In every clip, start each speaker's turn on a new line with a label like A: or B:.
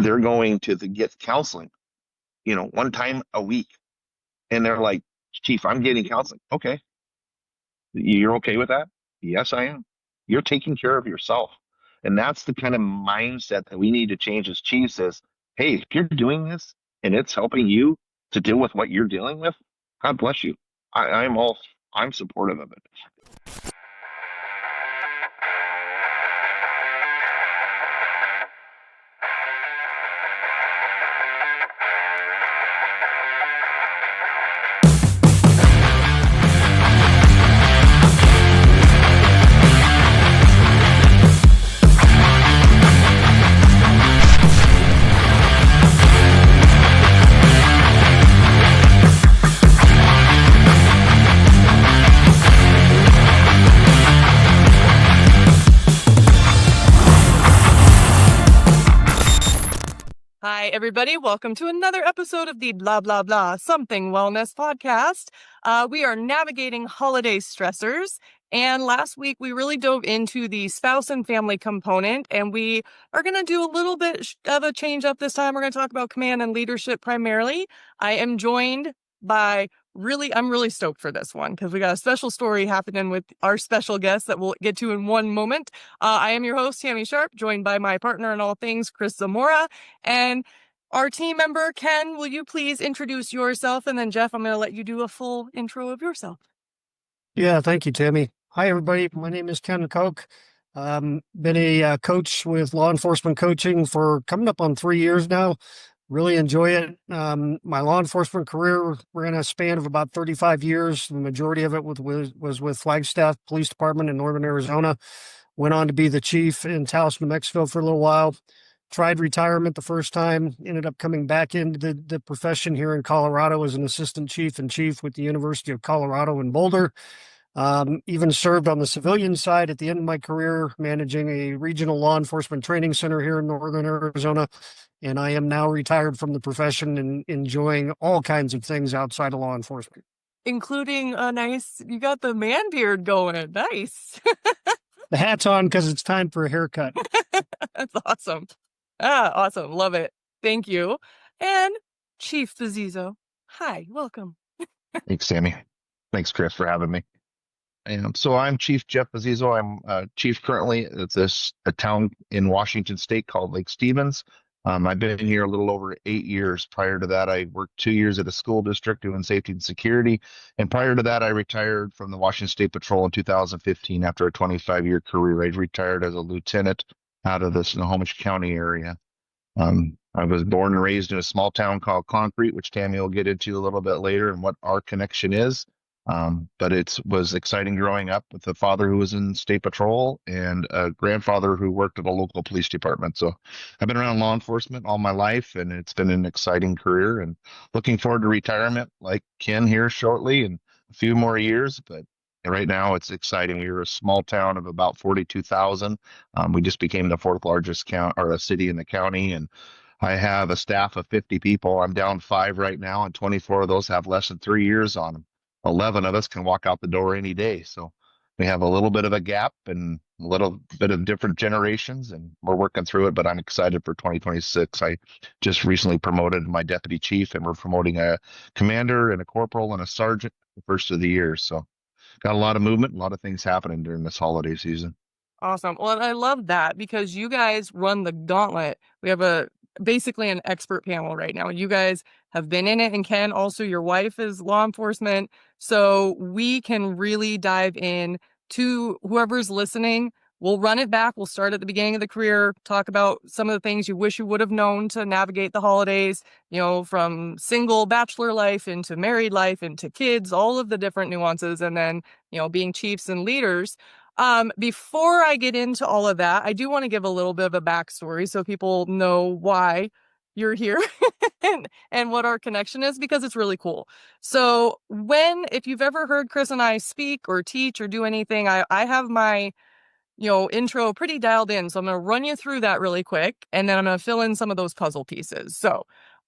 A: they're going to get counseling, one time a week. And they're like, Chief, I'm getting counseling. Okay. You're okay with that? Yes, I am. You're taking care of yourself. And that's the kind of mindset that we need to change as chiefs is, hey, if you're doing this and it's helping you to deal with what you're dealing with, God bless you. I'm supportive of it.
B: Hi, everybody. Welcome to another episode of the Blah, Blah, Blah Something Wellness Podcast. We are navigating holiday stressors. And last week, we really dove into the spouse and family component. And we are going to do a little bit of a change up this time. We're going to talk about command and leadership primarily. I am joined by I'm really stoked for this one because we got a special story happening with our special guest that we'll get to in one moment. I am your host, Tami Sharp, joined by my partner in all things, Chris Zamora. And our team member, Ken, will you please introduce yourself? And then, Jeff, I'm going to let you do a full intro of yourself.
C: Yeah, thank you, Tammy. Hi, everybody. My name is Ken Koch. Been a coach with law enforcement coaching for coming up on 3 years now. Really enjoy it. My law enforcement career ran a span of about 35 years. The majority of it was with Flagstaff Police Department in Northern Arizona. Went on to be the chief in Taos, New Mexico for a little while. Tried retirement the first time, ended up coming back into the profession here in Colorado as an assistant chief and chief with the University of Colorado in Boulder. Even served on the civilian side at the end of my career, managing a regional law enforcement training center here in Northern Arizona. And I am now retired from the profession and enjoying all kinds of things outside of law enforcement.
B: Including you got the man beard going. Nice.
C: The hat's on because it's time for a haircut.
B: That's awesome. Awesome. Love it. Thank you. And Chief Beazizo. Hi, welcome.
A: Thanks, Sammy. Thanks, Chris, for having me. And so I'm Chief Jeff Beazizo. I'm chief currently at a town in Washington State called Lake Stevens. I've been here a little over 8 years. Prior to that, I worked 2 years at a school district doing safety and security. And prior to that, I retired from the Washington State Patrol in 2015 after a 25-year career. I retired as a lieutenant out of the Snohomish County area. I was born and raised in a small town called Concrete, which Tammy will get into a little bit later and what our connection is. But it was exciting growing up with a father who was in state patrol and a grandfather who worked at a local police department. So I've been around law enforcement all my life, and it's been an exciting career and looking forward to retirement like Ken here shortly and a few more years. But right now it's exciting. We're a small town of about 42,000. We just became the fourth largest a city in the county, and I have a staff of 50 people. I'm down 5 right now, and 24 of those have less than 3 years on them. 11 of us can walk out the door any day. So we have a little bit of a gap and a little bit of different generations, and we're working through it, but I'm excited for 2026. I just recently promoted my deputy chief, and we're promoting a commander and a corporal and a sergeant the first of the year. So got a lot of movement, a lot of things happening during this holiday season.
B: Awesome. Well, and I love that because you guys run the gauntlet. We have basically an expert panel right now. You guys have been in it, and Ken, also your wife is law enforcement. So we can really dive in to whoever's listening. We'll run it back. We'll start at the beginning of the career, talk about some of the things you wish you would have known to navigate the holidays, from single bachelor life into married life into kids, all of the different nuances, and then, being chiefs and leaders. Before I get into all of that, I do want to give a little bit of a backstory so people know why you're here and what our connection is, because it's really cool. So if you've ever heard Chris and I speak or teach or do anything, I have my, intro pretty dialed in. So I'm going to run you through that really quick, and then I'm going to fill in some of those puzzle pieces. So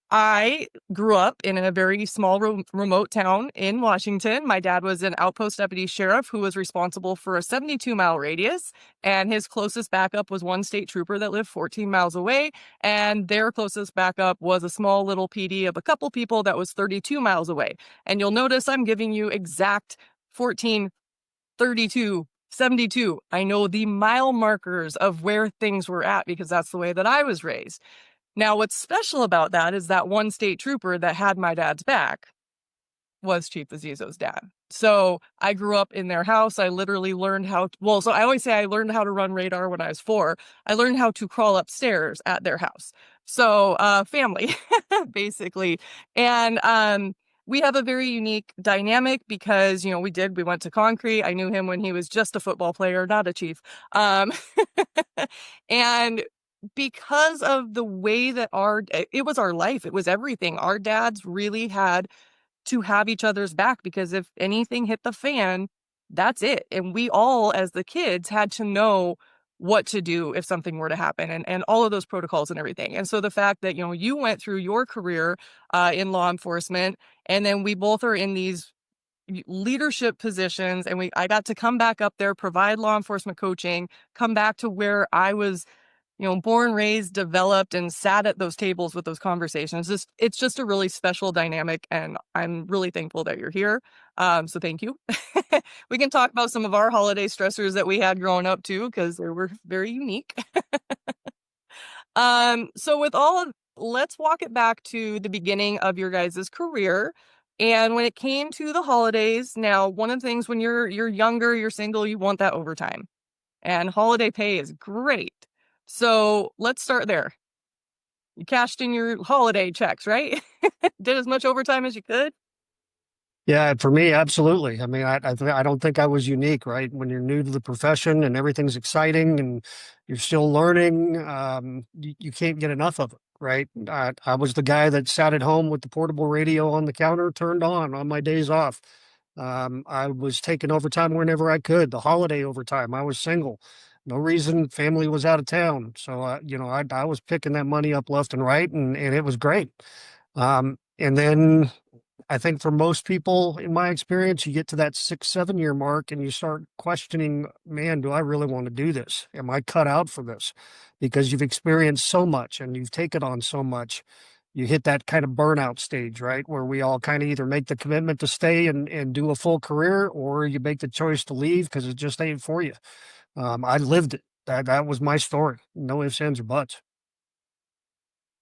B: I grew up in a very small, remote town in Washington. My dad was an outpost deputy sheriff who was responsible for a 72-mile radius, and his closest backup was one state trooper that lived 14 miles away, and their closest backup was a small little PD of a couple people that was 32 miles away. And you'll notice I'm giving you exact 14, 32, 72. I know the mile markers of where things were at because that's the way that I was raised. Now, what's special about that is that one state trooper that had my dad's back was Chief Beazizo's dad. So I grew up in their house. I literally learned so I always say I learned how to run radar when I was 4. I learned how to crawl upstairs at their house. So family, basically. And we have a very unique dynamic because, we went to concrete. I knew him when he was just a football player, not a chief. And because of the way that it was our life, it was everything. Our dads really had to have each other's back because if anything hit the fan, that's it. And we all, as the kids, had to know what to do if something were to happen and all of those protocols and everything. And so the fact that, you went through your career in law enforcement, and then we both are in these leadership positions, and I got to come back up there, provide law enforcement coaching, come back to where I was born, raised, developed, and sat at those tables with those conversations. It's just a really special dynamic, and I'm really thankful that you're here. So thank you. We can talk about some of our holiday stressors that we had growing up too, because they were very unique. So let's walk it back to the beginning of your guys' career. And when it came to the holidays, now one of the things when you're younger, you're single, you want that overtime. And holiday pay is great. So let's start there. You cashed in your holiday checks, right? Did as much overtime as you could.
C: Yeah, for me, absolutely. I mean, I don't think I was unique, right? When you're new to the profession and everything's exciting and you're still learning, you can't get enough of it, right? I was the guy that sat at home with the portable radio on the counter turned on my days off. I was taking overtime whenever I could, the holiday overtime. I was single. No reason, family was out of town. So, I was picking that money up left and right, and it was great. And then I think for most people, in my experience, you get to that 6, 7 year mark and you start questioning, man, do I really want to do this? Am I cut out for this? Because you've experienced so much and you've taken on so much. You hit that kind of burnout stage, right? Where we all kind of either make the commitment to stay and do a full career, or you make the choice to leave because it just ain't for you. I lived it. That was my story. No ifs, ands, or buts.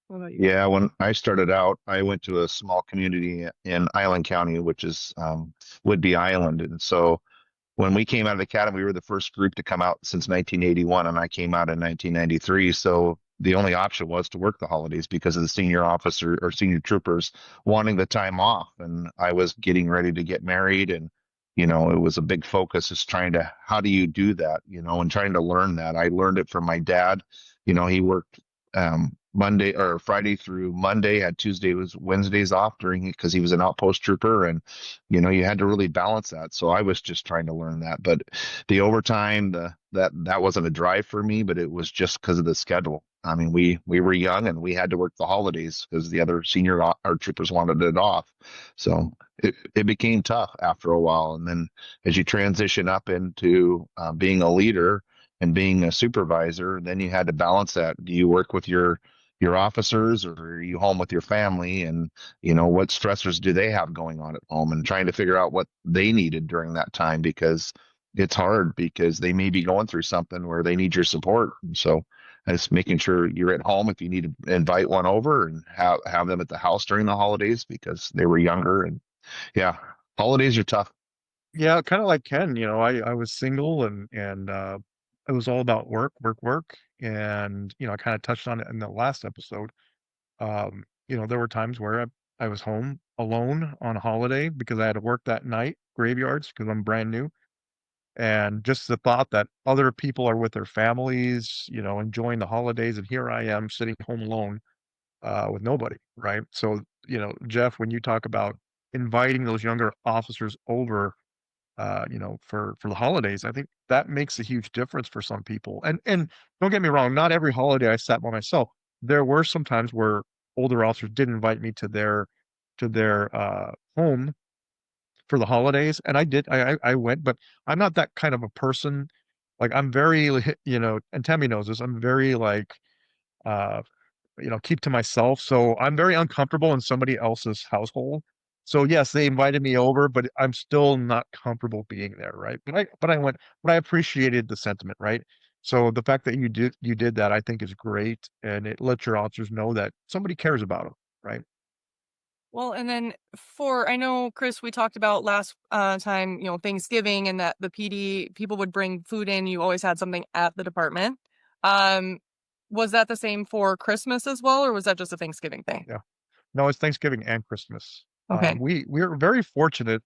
B: What about you?
A: Yeah, when I started out, I went to a small community in Island County, which is Whidbey Island. And so when we came out of the academy, we were the first group to come out since 1981, and I came out in 1993. So the only option was to work the holidays because of the senior officer or senior troopers wanting the time off. And I was getting ready to get married, and it was a big focus is how do you do that, and trying to learn that. I learned it from my dad. He worked Monday or Friday through Monday, had Wednesdays off because he was an outpost trooper, and you had to really balance that. So I was just trying to learn that. But the overtime, that wasn't a drive for me, but it was just because of the schedule. I mean, we were young and we had to work the holidays because the other our troopers wanted it off. So it became tough after a while. And then as you transition up into being a leader and being a supervisor, then you had to balance that. Do you work with your officers, or are you home with your family? And what stressors do they have going on at home, and trying to figure out what they needed during that time, because it's hard because they may be going through something where they need your support. And so just making sure you're at home if you need to invite one over, and have them at the house during the holidays because they were younger. And yeah, holidays are tough.
D: Yeah, kind of like Ken, I was single and it was all about work, work, work. And, I kind of touched on it in the last episode. There were times where I was home alone on a holiday because I had to work that night, graveyards, because I'm brand new. And just the thought that other people are with their families, enjoying the holidays, and here I am sitting home alone with nobody, right? So, Jeff, when you talk about inviting those younger officers over for the holidays, I think that makes a huge difference for some people. And don't get me wrong, not every holiday I sat by myself. There were some times where older officers did invite me to their home for the holidays, and I went, but I'm not that kind of a person. Like I'm very, and Tammy knows this. I'm very like, uh, keep to myself. So I'm very uncomfortable in somebody else's household. So yes, they invited me over, but I'm still not comfortable being there, right? But I went, but I appreciated the sentiment, right? So the fact that you did that, I think is great, and it lets your officers know that somebody cares about them, right?
B: Well, and then I know, Chris, we talked about last time, Thanksgiving and that the PD people would bring food in. You always had something at the department. Um, was that the same for Christmas as well, or was that just a Thanksgiving thing?
D: Yeah. No, it's Thanksgiving and Christmas.
B: Okay.
D: We are very fortunate.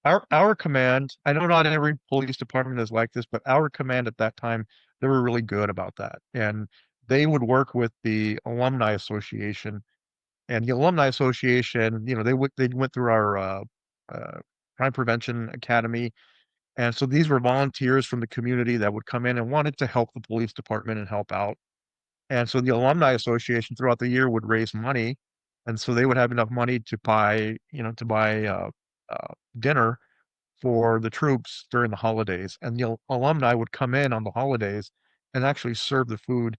D: Our command, I know not every police department is like this, but our command at that time, they were really good about that. And they would work with the alumni association, and the alumni association, they went through our uh, crime prevention academy. And so these were volunteers from the community that would come in and wanted to help the police department and help out. And so the alumni association throughout the year would raise money. And so they would have enough money to buy dinner for the troops during the holidays. And the alumni would come in on the holidays and actually serve the food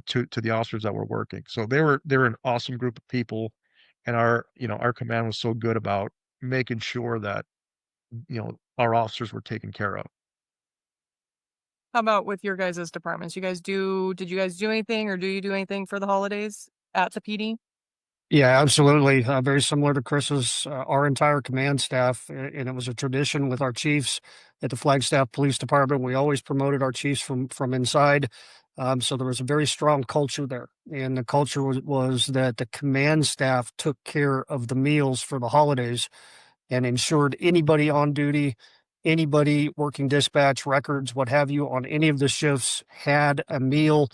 D: to the officers that were working. So they were an awesome group of people. And our command was so good about making sure that, our officers were taken care of.
B: How about with your guys' departments? Did you guys do anything, or do you do anything for the holidays at the PD?
C: Yeah, absolutely. Very similar to Chris's, our entire command staff, and it was a tradition with our chiefs at the Flagstaff Police Department. We always promoted our chiefs from inside. So there was a very strong culture there, and the culture was that the command staff took care of the meals for the holidays and ensured anybody on duty, anybody working dispatch records, what have you, on any of the shifts had a meal.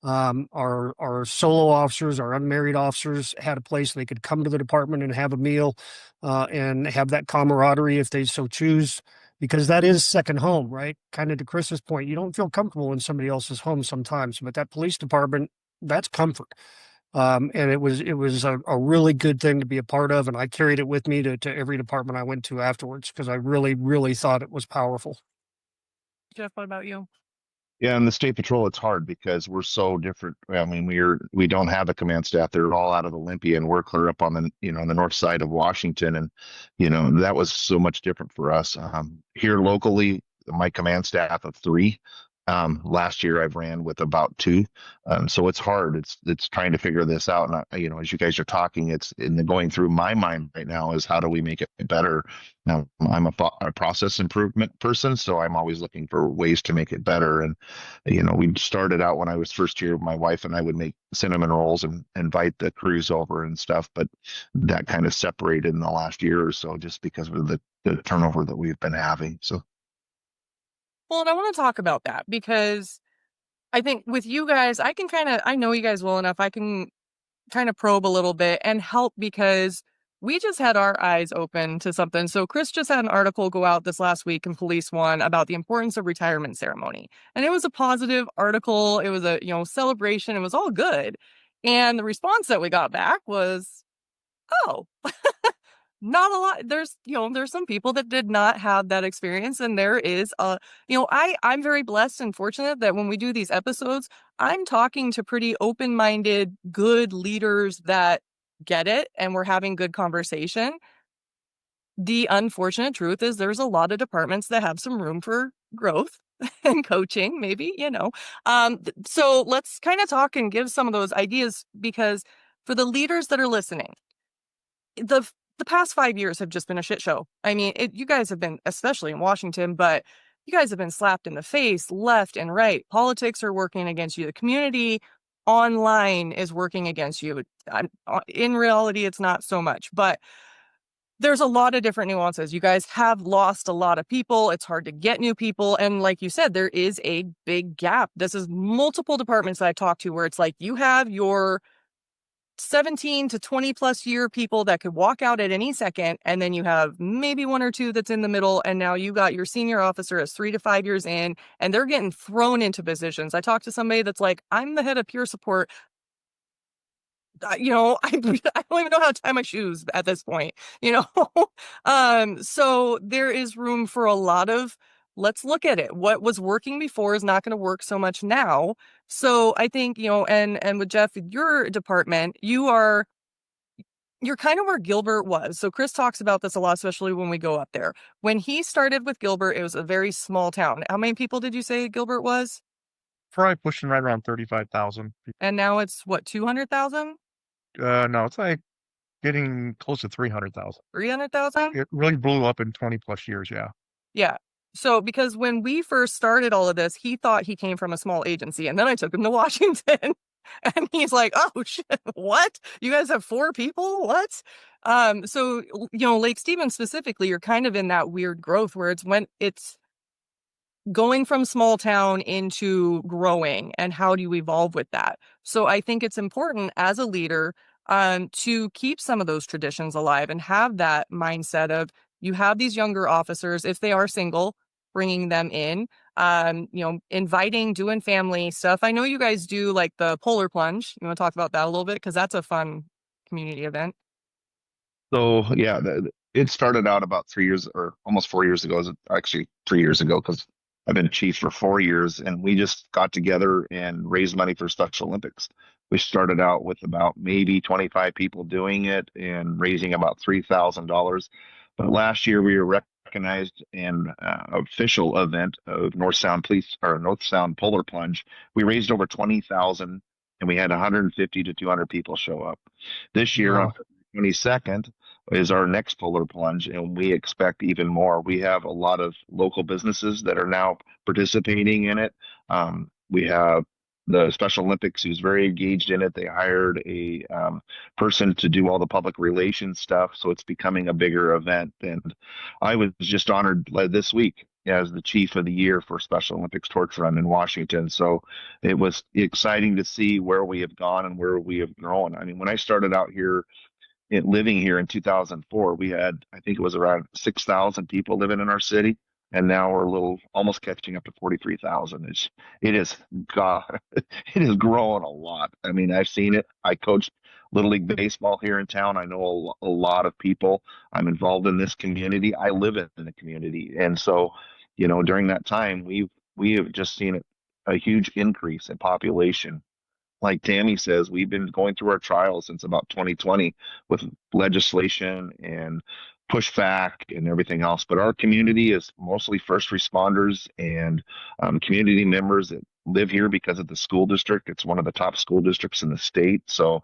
C: Our solo officers, our unmarried officers had a place they could come to the department and have a meal, and have that camaraderie if they so choose, because that is second home, right? Kind of to Chris's point, you don't feel comfortable in somebody else's home sometimes, but that police department, that's comfort. And it was a really good thing to be a part of, and I carried it with me to every department I went to afterwards because I really, really thought it was powerful.
B: Jeff, what about you?
A: Yeah, in the state patrol, it's hard because we're so different. I mean, we don't have a command staff. They're all out of Olympia, and we're clear up on on the north side of Washington, and that was so much different for us. Here locally, my command staff of three. Last year I've ran with about two, so it's hard. It's trying to figure this out, and as you guys are talking, it's going through my mind right now is how do we make it better. Now, I'm a process improvement person, so I'm always looking for ways to make it better. And, we started out when I was first here, my wife and I would make cinnamon rolls and invite the crews over and stuff. But that kind of separated in the last year or so just because of the turnover that we've been having. So,
B: Well, and I want to talk about that because I think with you guys, I know you guys well enough. I can kind of probe a little bit and help because we just had our eyes open to something. So Chris just had an article go out this last week in Police One about the importance of retirement ceremony. And it was a positive article. It was a, celebration. It was all good. And the response that we got back was, oh, not a lot. There's some people that did not have that experience. And there is I'm very blessed and fortunate that when we do these episodes, I'm talking to pretty open-minded, good leaders that get it and we're having good conversation. The unfortunate truth is there's a lot of departments that have some room for growth and coaching, maybe, so let's kind of talk and give some of those ideas because for the leaders that are listening, the the past 5 years have just been a shit show. I mean, you guys have been, especially in Washington, but you guys have been slapped in the face left and right. Politics are working against you. The community online is working against you. In reality, it's not so much, but there's a lot of different nuances. You guys have lost a lot of people. It's hard to get new people. And like you said, there is a big gap. This is multiple departments that I talked to where it's like you have your 17 to 20 plus year people that could walk out at any second. And then you have maybe one or two that's in the middle. And now you got your senior officer is 3 to 5 years in and they're getting thrown into positions. I talked to somebody that's like, I'm the head of peer support. I don't even know how to tie my shoes at this point, you know? So there is room for a lot of, let's look at it. What was working before is not going to work so much now. So I think, and with Jeff, your department, you're kind of where Gilbert was. So Chris talks about this a lot, especially when we go up there. When he started with Gilbert, it was a very small town. How many people did you say Gilbert was?
D: Probably pushing right around 35,000.
B: And now it's what, 200,000?
D: No, it's like getting close to 300,000.
B: 300,000?
D: It really blew up in 20 plus years. Yeah.
B: Yeah. So because when we first started all of this, he thought he came from a small agency, and then I took him to Washington and he's like, "Oh shit, what? You guys have 4 people? What?" So Lake Stevens specifically, you're kind of in that weird growth where it's going from small town into growing, and how do you evolve with that? So I think it's important as a leader to keep some of those traditions alive and have that mindset of, you have these younger officers, if they are single, bringing them in, inviting, doing family stuff. I know you guys do like the polar plunge. You want to talk about that a little bit? Because that's a fun community event.
A: So yeah, it started out about 3 years or almost 4 years ago. Actually 3 years ago because I've been chief for 4 years, and we just got together and raised money for Special Olympics. We started out with about maybe 25 people doing it and raising about $3,000. But last year we were recognized in official event of North Sound Police or North Sound Polar Plunge. We raised over 20,000, and we had 150 to 200 people show up. This year on
D: Wow.
A: 22nd is our next polar plunge, and we expect even more. We have a lot of local businesses that are now participating in it. We have the Special Olympics who's very engaged in it. They hired a person to do all the public relations stuff, so it's becoming a bigger event. And I was just honored this week as the chief of the year for Special Olympics Torch Run in Washington. So it was exciting to see where we have gone and where we have grown. I mean, when I started out here living here in 2004, we had, I think it was around 6,000 people living in our city. And now we're a little almost catching up to 43,000. It is, God, it is growing a lot. I mean, I've seen it. I coached Little League Baseball here in town. I know a lot of people. I'm involved in this community. I live in the community. And so, during that time, we have just seen a huge increase in population. Like Tami says, we've been going through our trials since about 2020 with legislation and pushback and everything else. But our community is mostly first responders and community members that live here because of the school district. It's one of the top school districts in the state. So,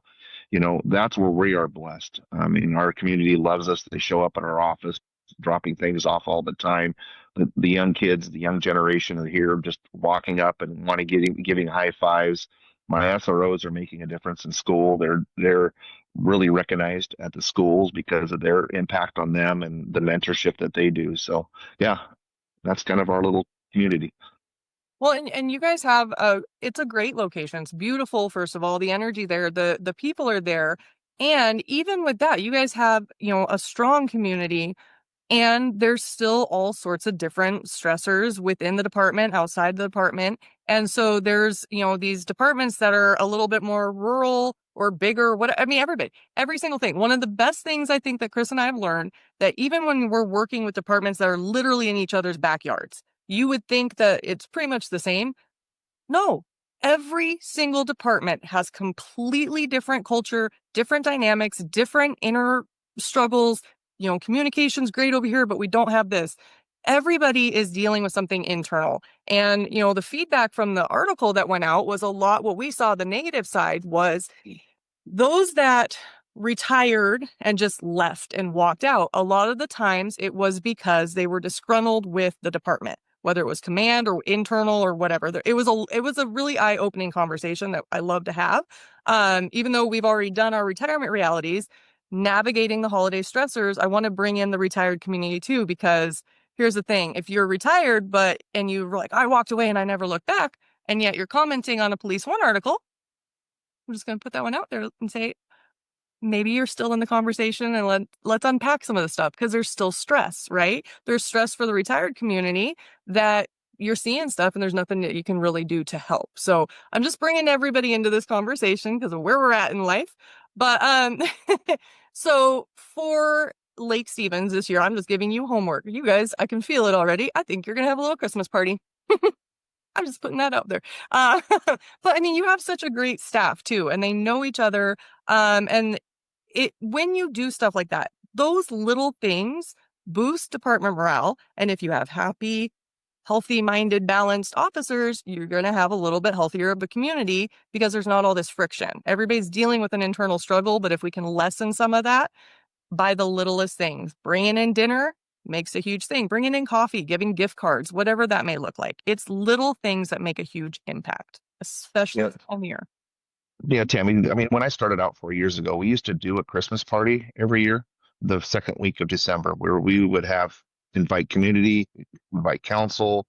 A: that's where we are blessed. I mean, our community loves us. They show up at our office, dropping things off all the time. The young kids, the young generation are here just walking up and want to giving high fives. My SROs are making a difference in school. They're really recognized at the schools because of their impact on them and the mentorship that they do. So yeah, that's kind of our little community.
B: Well, and you guys have it's a great location. It's beautiful, first of all, the energy there, the people are there. And even with that, you guys have, a strong community. And there's still all sorts of different stressors within the department, outside the department. And so there's, these departments that are a little bit more rural or bigger, every single thing. One of the best things I think that Chris and I have learned, that even when we're working with departments that are literally in each other's backyards, you would think that it's pretty much the same. No, every single department has completely different culture, different dynamics, different inner struggles. Communication's great over here, but we don't have this. Everybody is dealing with something internal. And, the feedback from the article that went out was a lot. What we saw, the negative side was those that retired and just left and walked out. A lot of the times it was because they were disgruntled with the department, whether it was command or internal or whatever. It was a really eye-opening conversation that I love to have. Even though we've already done our retirement realities, navigating the holiday stressors, I want to bring in the retired community too, because here's the thing. If you're retired, and you were like, I walked away and I never looked back, and yet you're commenting on a Police One article, I'm just going to put that one out there and say, maybe you're still in the conversation, and let's unpack some of the stuff, because there's still stress, right? There's stress for the retired community that you're seeing stuff and there's nothing that you can really do to help. So I'm just bringing everybody into this conversation because of where we're at in life. But so for Lake Stevens this year, I'm just giving you homework. You guys, I can feel it already. I think you're gonna have a little Christmas party. I'm just putting that out there. But I mean, you have such a great staff too, and they know each other. And when you do stuff like that, those little things boost department morale. And if you have happy, healthy-minded, balanced officers, you're going to have a little bit healthier of a community because there's not all this friction. Everybody's dealing with an internal struggle, but if we can lessen some of that by the littlest things, bringing in dinner makes a huge thing. Bringing in coffee, giving gift cards, whatever that may look like. It's little things that make a huge impact, especially
A: Yeah.
B: this time of year.
A: Yeah, Tammy. I mean, when I started out 4 years ago, we used to do a Christmas party every year, the second week of December, where we would have invite community, invite council,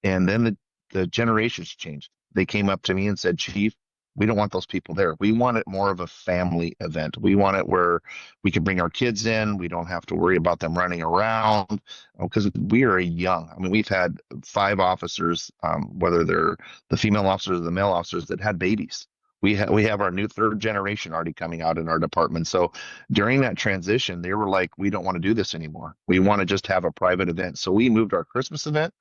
A: and then the generations changed. They came up to me and said, Chief, we don't want those people there. We want it more of a family event. We want it where we can bring our kids in. We don't have to worry about them running around because we are young. I mean, we've had 5 officers, whether they're the female officers or the male officers, that had babies. We have our new third generation already coming out in our department. So during that transition, they were like, we don't want to do this anymore. We want to just have a private event. So we moved our Christmas event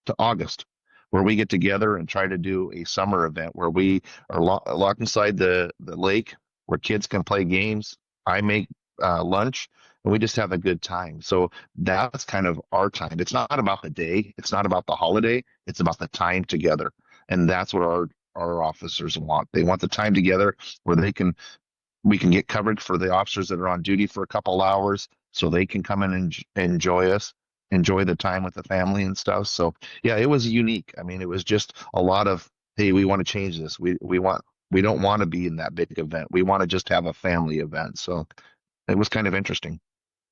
A: to August, where we get together and try to do a summer event where we are locked inside the lake, where kids can play games. I make lunch, and we just have a good time. So that's kind of our time. It's not about the day. It's not about the holiday. It's about the time together. And that's what our officers want. They want the time together where we can get coverage for the officers that are on duty for a couple hours so they can come in and enjoy us, enjoy the time with the family and stuff. So yeah, it was unique. I mean, it was just a lot of, hey, we want to change this. We don't want to be in that big event. We want to just have a family event. So it was kind of interesting.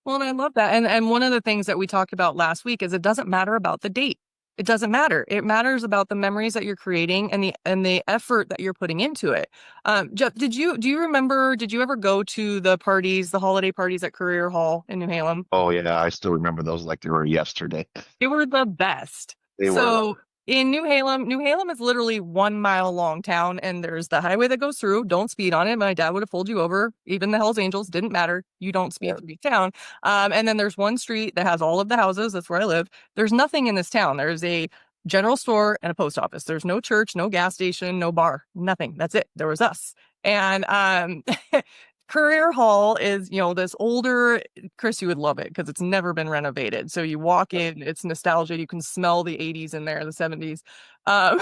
B: Well, and I love that. And one of the things that we talked about last week is it doesn't matter about the date. It doesn't matter. It matters about the memories that you're creating and the effort that you're putting into it. Jeff, do you remember, did you ever go to the parties, the holiday parties at Career Hall in New Halem?
A: Oh yeah, I still remember those like they were yesterday.
B: They were the best.
A: They were.
B: So in New Halem is literally 1 mile long town, and there's the highway that goes through. Don't speed on it. My dad would have pulled you over. Even the Hells Angels didn't matter. You don't speed through town. And then there's one street that has all of the houses. That's where I live. There's nothing in this town. There's a general store and a post office. There's no church, no gas station, no bar, nothing. That's it. There was us. And Career Hall is, this older, Chris, you would love it because it's never been renovated. So you walk in, it's nostalgia. You can smell the 80s in there, the 70s. Um,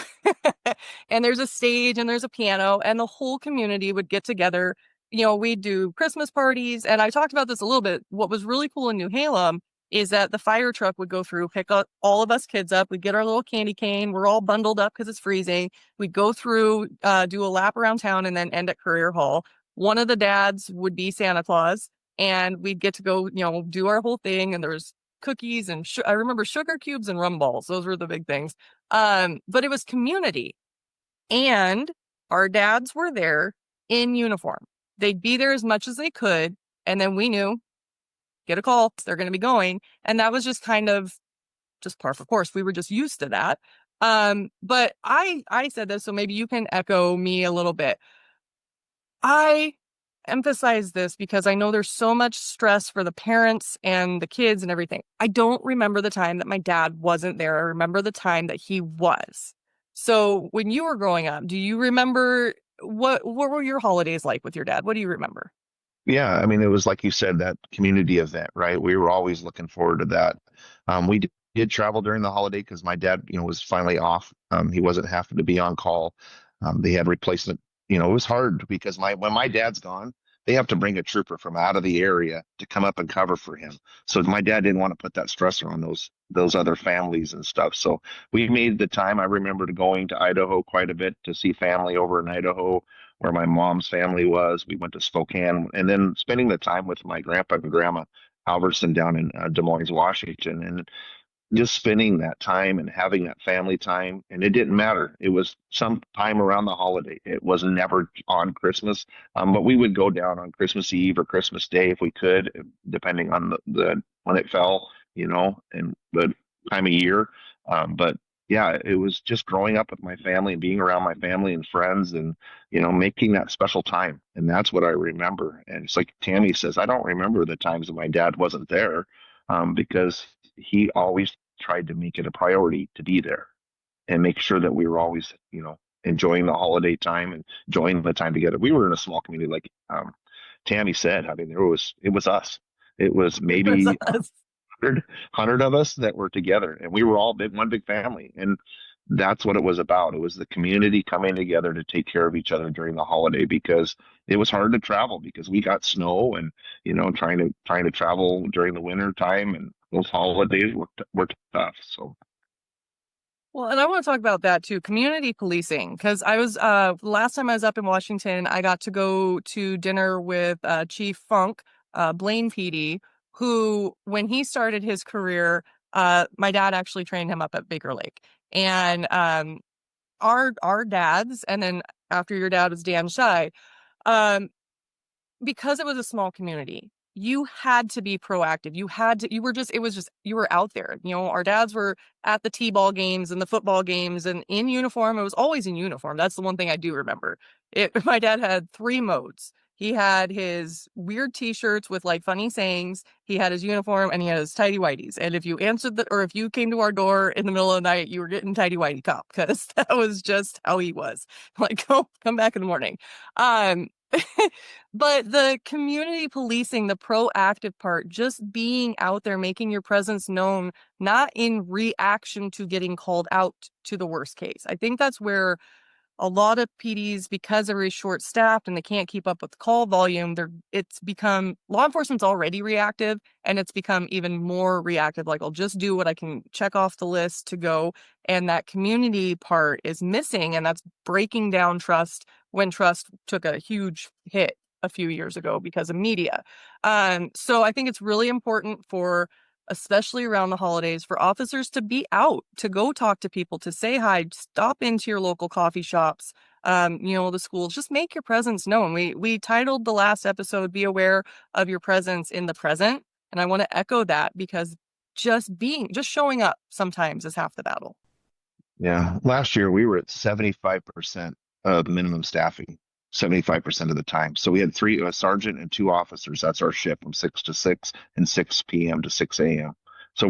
B: and there's a stage and there's a piano, and the whole community would get together. We'd do Christmas parties. And I talked about this a little bit. What was really cool in New Halem is that the fire truck would go through, pick up all of us kids up. We'd get our little candy cane. We're all bundled up because it's freezing. We'd go through, do a lap around town, and then end at Career Hall. One of the dads would be Santa Claus, and we'd get to go, do our whole thing. And there was cookies and I remember sugar cubes and rum balls. Those were the big things. But it was community, and our dads were there in uniform. They'd be there as much as they could. And then we knew, get a call, they're going to be going. And that was just kind of just par for course. We were just used to that. But I said this, so maybe you can echo me a little bit. I emphasize this because I know there's so much stress for the parents and the kids and everything. I don't remember the time that my dad wasn't there. I remember the time that he was. So when you were growing up, do you remember what were your holidays like with your dad? What do you remember?
A: Yeah, I mean, it was like you said, that community event, right? We were always looking forward to that. We did travel during the holiday because my dad, was finally off. He wasn't having to be on call. They had replacement. It was hard because when my dad's gone, they have to bring a trooper from out of the area to come up and cover for him. So my dad didn't want to put that stressor on those other families and stuff. So we made the time. I remember going to Idaho quite a bit to see family over in Idaho, where my mom's family was. We went to Spokane, and then spending the time with my grandpa and grandma Alverson down in Des Moines, Washington, and just spending that time and having that family time. And it didn't matter. It was some time around the holiday. It was never on Christmas. But we would go down on Christmas Eve or Christmas Day if we could, depending on the when it fell, and the time of year. But yeah, it was just growing up with my family and being around my family and friends and, making that special time. And that's what I remember. And it's like Tammy says, I don't remember the times that my dad wasn't there, because he always tried to make it a priority to be there and make sure that we were always, enjoying the holiday time and enjoying the time together. We were in a small community, like Tammy said. I mean, it was us. It was
B: It's
A: maybe
B: us.
A: 100 of us that were together, and we were all one big family. And that's what it was about. It was the community coming together to take care of each other during the holiday, because it was hard to travel because we got snow, and trying to travel during the winter time, and those holidays were tough. So
B: Well, and I want to talk about that too, community policing, because I was last time I was up in Washington, I got to go to dinner with Chief Funk, Blaine PD, who when he started his career, my dad actually trained him up at Baker Lake. And our dads, and then after your dad was Dan Shy, um, because it was a small community, you had to be proactive. You were just, it was just, you were out there. Our dads were at the T-ball games and the football games and in uniform. It was always in uniform. That's the one thing I do remember. My dad had three modes. He had his weird t-shirts with like funny sayings. He had his uniform and he had his tidy whities. And if you answered or if you came to our door in the middle of the night, you were getting tidy whitey cop because that was just how he was. Like, come back in the morning. Um, But the community policing, the proactive part, just being out there, making your presence known, not in reaction to getting called out to the worst case. I think that's where a lot of PDs, because they're very short staffed and they can't keep up with the call volume, it's become law enforcement's already reactive and it's become even more reactive. Like, I'll just do what I can check off the list to go. And that community part is missing, and that's breaking down trust when trust took a huge hit a few years ago because of media. So I think it's really important for, especially around the holidays, for officers to be out, to go talk to people, to say hi, stop into your local coffee shops, the schools, just make your presence known. We titled the last episode, Be Aware of Your Presence in the Present. And I want to echo that because just showing up sometimes is half the battle.
A: yeah, last year we were at 75% of minimum staffing, 75% of the time. So we had a sergeant and two officers. That's our shift from 6 to 6 and 6 p.m. to 6 a.m. So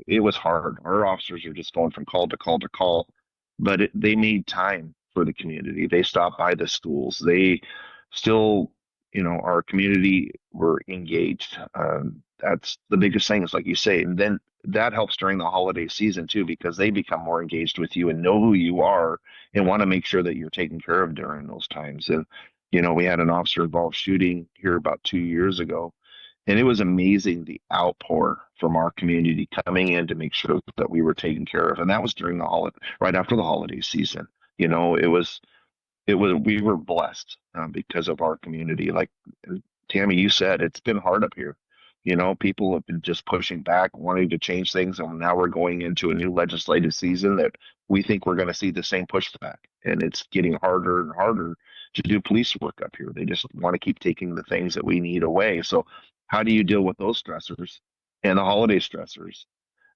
A: it was hard. Our officers are just going from call to call to call, but they made time for the community. They stopped by the schools. They still, our community were engaged. That's the biggest thing, is like you say. And then that helps during the holiday season too, because they become more engaged with you and know who you are and want to make sure that you're taken care of during those times. And, we had an officer involved shooting here about 2 years ago, and it was amazing the outpour from our community coming in to make sure that we were taken care of. And that was during the holiday, right after the holiday season. We were blessed, because of our community. Like Tammy, you said, it's been hard up here. People have been just pushing back, wanting to change things, and now we're going into a new legislative season that we think we're going to see the same pushback, and it's getting harder and harder to do police work up here. They just want to keep taking the things that we need away. So how do you deal with those stressors and the holiday stressors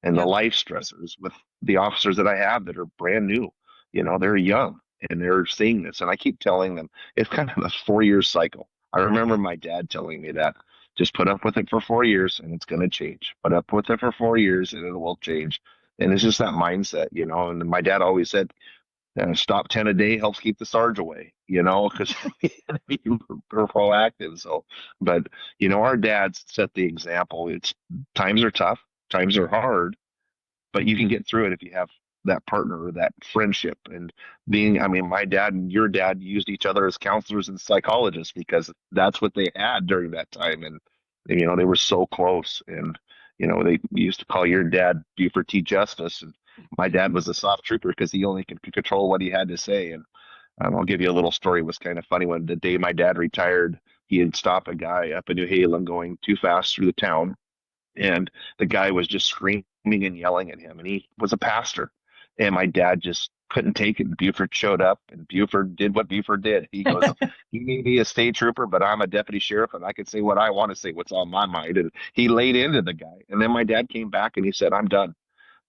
A: and the
B: Yep.
A: life stressors with the officers that I have that are brand new? They're young and they're seeing this. And I keep telling them it's kind of a 4 year cycle. I remember my dad telling me that, just put up with it for 4 years and it's going to change. Put up with it for 4 years and it will change. And it's just that mindset. And my dad always said, stop 10 a day helps keep the Sarge away, because we're proactive. So, but, our dads set the example. Times are tough, times are hard, but you can get through it if you have that partner or that friendship. And I mean, my dad and your dad used each other as counselors and psychologists because that's what they had during that time. And, they were so close. And, they used to call your dad Buford T. Justice. And my dad was a soft trooper because he only could control what he had to say. And I'll give you a little story. It was kind of funny. When the day my dad retired, he had stopped a guy up in New Halem going too fast through the town, and the guy was just screaming and yelling at him, and he was a pastor, and my dad just couldn't take it. And Buford showed up, and Buford did what Buford did. He goes, "You may be a state trooper, but I'm a deputy sheriff, and I can say what I want to say, what's on my mind." And he laid into the guy. And then my dad came back and he said, "I'm done.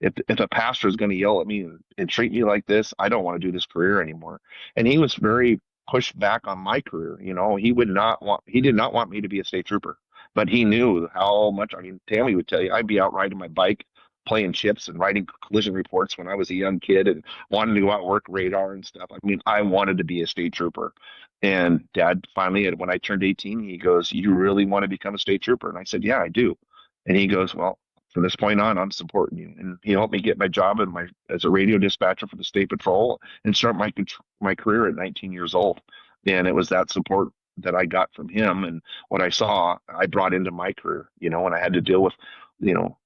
A: if a pastor is going to yell at me and treat me like this, I don't want to do this career anymore. And he was very pushed back on my career. He did not want me to be a state trooper, but he knew how much. I mean, Tammy would tell you, I'd be out riding my bike, playing chips and writing collision reports when I was a young kid and wanted to go out and work radar and stuff. I mean, I wanted to be a state trooper. And Dad finally, when I turned 18, he goes, "You really want to become a state trooper?" And I said, "Yeah, I do." And he goes, "Well, from this point on, I'm supporting you." And he helped me get my job as a radio dispatcher for the state patrol and start my career at 19 years old. And it was that support that I got from him and what I saw, I brought into my career. When I had to deal with,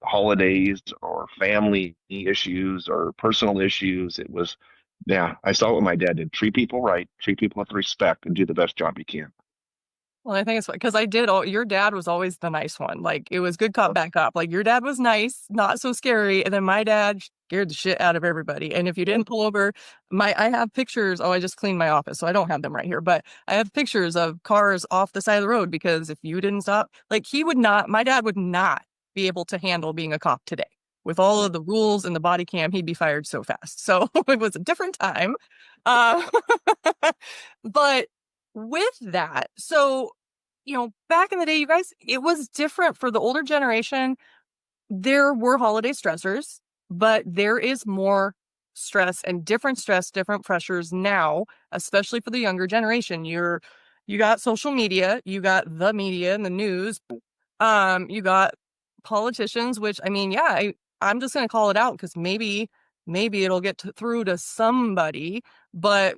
A: holidays or family issues or personal issues, it was, yeah, I saw what my dad did: treat people right, treat people with respect, and do the best job you can.
B: Well, I think it's because your dad was always the nice one. Like, it was good cop, bad cop. Like, your dad was nice, not so scary. And then my dad scared the shit out of everybody. And if you didn't pull over, I have pictures. Oh, I just cleaned my office, so I don't have them right here. But I have pictures of cars off the side of the road because if you didn't stop, like, my dad would not be able to handle being a cop today. With all of the rules and the body cam, he'd be fired so fast. So it was a different time. Uh, but with that, so, back in the day, you guys, it was different for the older generation. There were holiday stressors, but there is more stress, different pressures now, especially for the younger generation. You got social media, you got the media and the news, you got politicians, which, I mean, yeah, I'm just going to call it out because maybe it'll get through to somebody. But,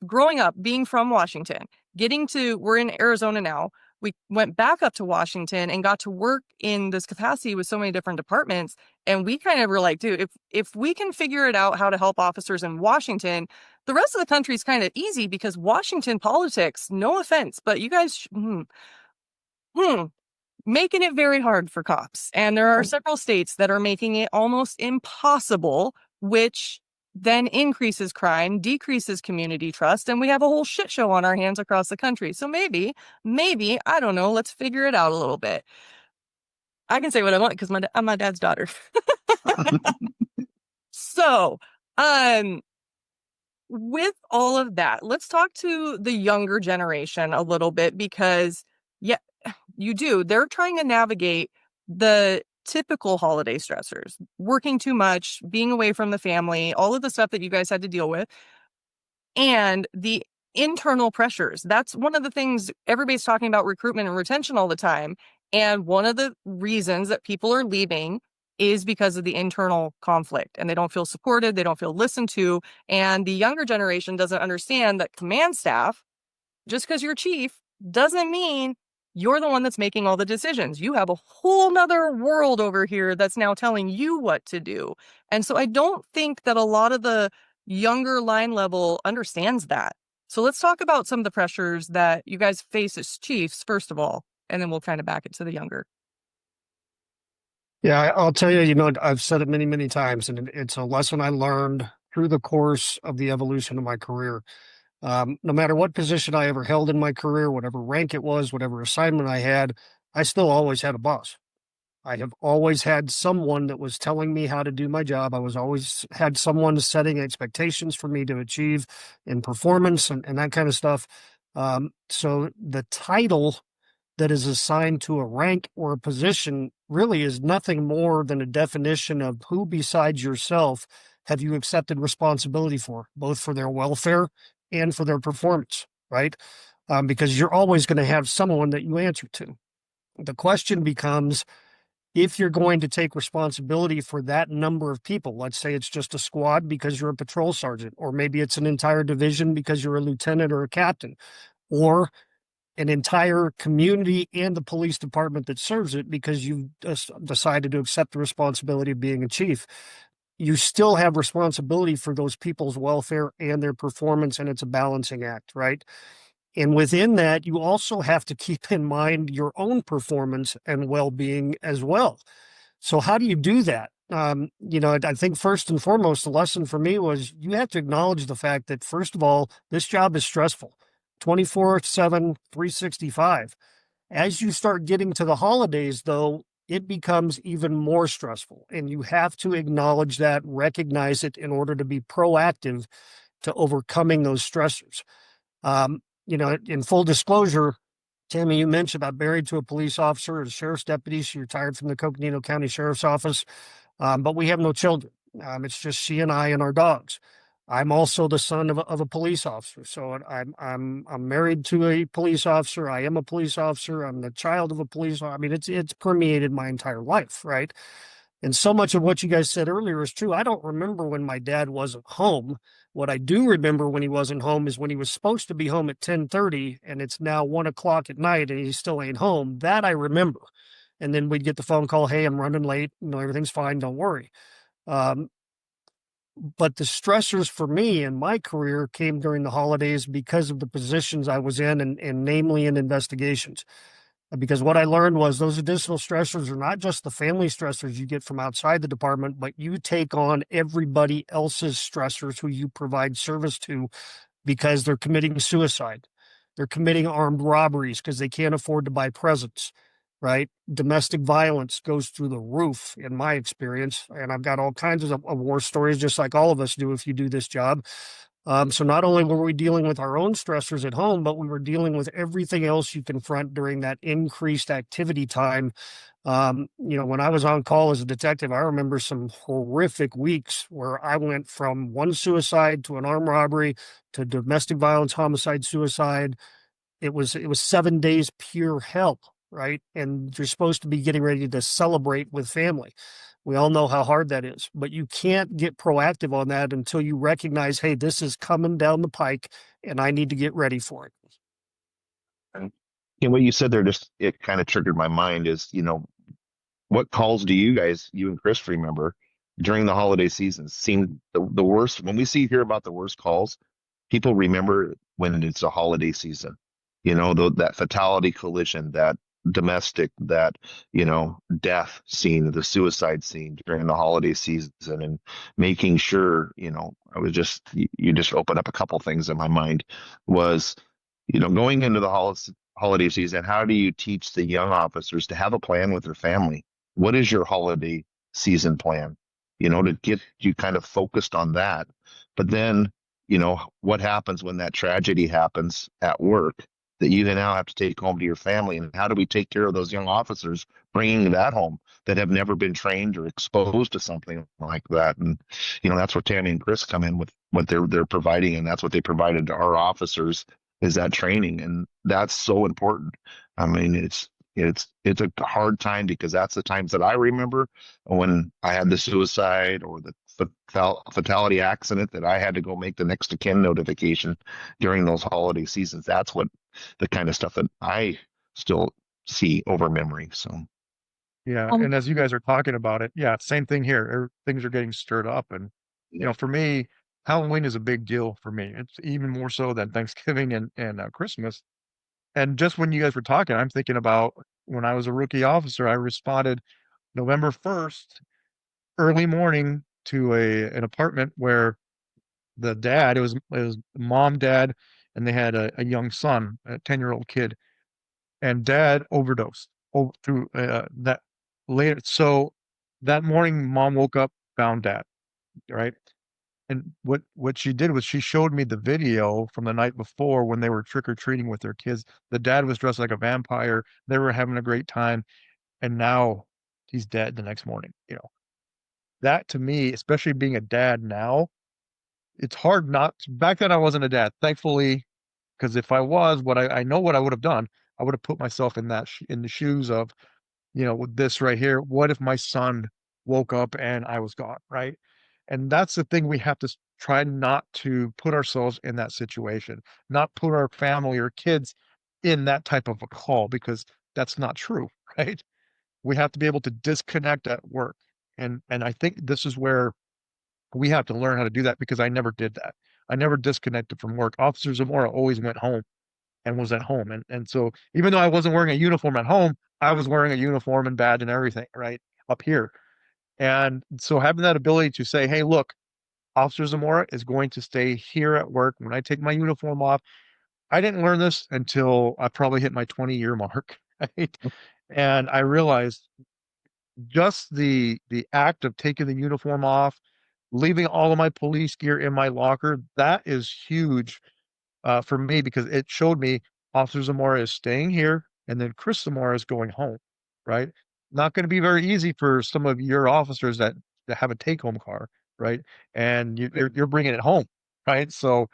B: growing up, being from Washington, we're in Arizona now. We went back up to Washington and got to work in this capacity with so many different departments. And we kind of were like, dude, if we can figure it out how to help officers in Washington, the rest of the country is kind of easy because Washington politics, no offense, but you guys, making it very hard for cops. And there are several states that are making it almost impossible, which then increases crime, decreases community trust, and we have a whole shit show on our hands across the country. So maybe, I don't know, let's figure it out a little bit. I can say what I want because I'm my dad's daughter. So, with all of that, let's talk to the younger generation a little bit because, yeah, they're trying to navigate the typical holiday stressors, working too much, being away from the family, all of the stuff that you guys had to deal with, and the internal pressures. That's one of the things everybody's talking about: recruitment and retention all the time. And one of the reasons that people are leaving is because of the internal conflict, and they don't feel supported, they don't feel listened to. And the younger generation doesn't understand that command staff, just because you're chief, doesn't mean you're the one that's making all the decisions. You have a whole nother world over here that's now telling you what to do. And so I don't think that a lot of the younger line level understands that. So let's talk about some of the pressures that you guys face as chiefs, first of all, and then we'll kind of back it to the younger.
C: Yeah, I'll tell you, I've said it many, many times, and it's a lesson I learned through the course of the evolution of my career. No matter what position I ever held in my career, whatever rank it was, whatever assignment I had, I still always had a boss. I have always had someone that was telling me how to do my job. I was always had someone setting expectations for me to achieve in performance and that kind of stuff. So the title that is assigned to a rank or a position really is nothing more than a definition of who besides yourself have you accepted responsibility for, both for their welfare and for their performance, right? Because you're always going to have someone that you answer to. The question becomes, if you're going to take responsibility for that number of people, let's say it's just a squad because you're a patrol sergeant, or maybe it's an entire division because you're a lieutenant or a captain, or an entire community and the police department that serves it because you've decided to accept the responsibility of being a chief. You still have responsibility for those people's welfare and their performance, and it's a balancing act, right? And within that, you also have to keep in mind your own performance and well-being as well. So how do you do that? I think first and foremost, the lesson for me was you have to acknowledge the fact that, first of all, this job is stressful, 24/7, 365. As you start getting to the holidays, though, it becomes even more stressful. And you have to acknowledge that, recognize it in order to be proactive to overcoming those stressors. In full disclosure, Tammy, you mentioned I'm married to a police officer, a sheriff's deputy. She retired from the Coconino County Sheriff's Office, but we have no children. It's just she and I and our dogs. I'm also the son of a police officer, so I'm married to a police officer. I am a police officer. I'm the child of a police officer. I mean, it's permeated my entire life, right? And so much of what you guys said earlier is true. I don't remember when my dad wasn't home. What I do remember when he wasn't home is when he was supposed to be home at 10:30 and it's now 1 o'clock at night and he still ain't home. That I remember. And then we'd get the phone call, hey, I'm running late. Everything's fine. Don't worry. Um, but the stressors for me in my career came during the holidays because of the positions I was in, and namely in investigations. Because what I learned was those additional stressors are not just the family stressors you get from outside the department, but you take on everybody else's stressors who you provide service to because they're committing suicide. They're committing armed robberies because they can't afford to buy presents, right? Domestic violence goes through the roof in my experience. And I've got all kinds of war stories, just like all of us do if you do this job. So not only were we dealing with our own stressors at home, but we were dealing with everything else you confront during that increased activity time. When I was on call as a detective, I remember some horrific weeks where I went from one suicide to an armed robbery to domestic violence, homicide, suicide. It was 7 days pure hell, right? And you're supposed to be getting ready to celebrate with family. We all know how hard that is, but you can't get proactive on that until you recognize, hey, this is coming down the pike and I need to get ready for it.
A: And what you said there, just it kind of triggered my mind is, what calls do you guys, you and Chris, remember during the holiday season seemed the worst? When we hear about the worst calls, people remember when it's a holiday season, that fatality collision, that domestic, that, death scene, the suicide scene during the holiday season, and making sure, I was you just opened up a couple things in my mind was, going into the holiday season, how do you teach the young officers to have a plan with their family? What is your holiday season plan? To get you kind of focused on that. But then, what happens when that tragedy happens at work that you now have to take home to your family? And how do we take care of those young officers bringing that home that have never been trained or exposed to something like that? And, that's where Tammy and Chris come in with what they're providing. And that's what they provided to our officers is that training. And that's so important. I mean, it's a hard time because that's the times that I remember when I had the suicide or the fatality accident that I had to go make the next to kin notification during those holiday seasons. That's what the kind of stuff that I still see over memory. So
D: Yeah,
B: Um,
D: and as you guys are talking about it, yeah, same thing here. Things are getting stirred up, and for me, Halloween is a big deal for me. It's even more so than Thanksgiving and Christmas. And just when you guys were talking, I'm thinking about when I was a rookie officer, I responded November 1st, early morning to an apartment where it was mom, dad, and they had a young son, a 10-year-old kid, and dad overdosed through that later. So that morning, mom woke up, found dad, right? And what she did was she showed me the video from the night before when they were trick-or-treating with their kids. The dad was dressed like a vampire. They were having a great time, and now he's dead the next morning. That to me, especially being a dad now, it's hard not to, back then I wasn't a dad, thankfully, because if I was, what I know what I would have done, I would have put myself in in the shoes of, with this right here, what if my son woke up and I was gone, right? And that's the thing we have to try not to put ourselves in that situation, not put our family or kids in that type of a call because that's not true, right? We have to be able to disconnect at work. And I think this is where we have to learn how to do that because I never did that. I never disconnected from work. Officer Zamora always went home and was at home. And so even though I wasn't wearing a uniform at home, I was wearing a uniform and badge and everything, right? Up here. And so having that ability to say, hey, look, Officer Zamora is going to stay here at work when I take my uniform off. I didn't learn this until I probably hit my 20-year mark, right? And I realized just the act of taking the uniform off, leaving all of my police gear in my locker, that is huge for me because it showed me Officer Zamora is staying here and then Chris Zamora is going home, right? Not going to be very easy for some of your officers that have a take-home car, right? And you're bringing it home, right? So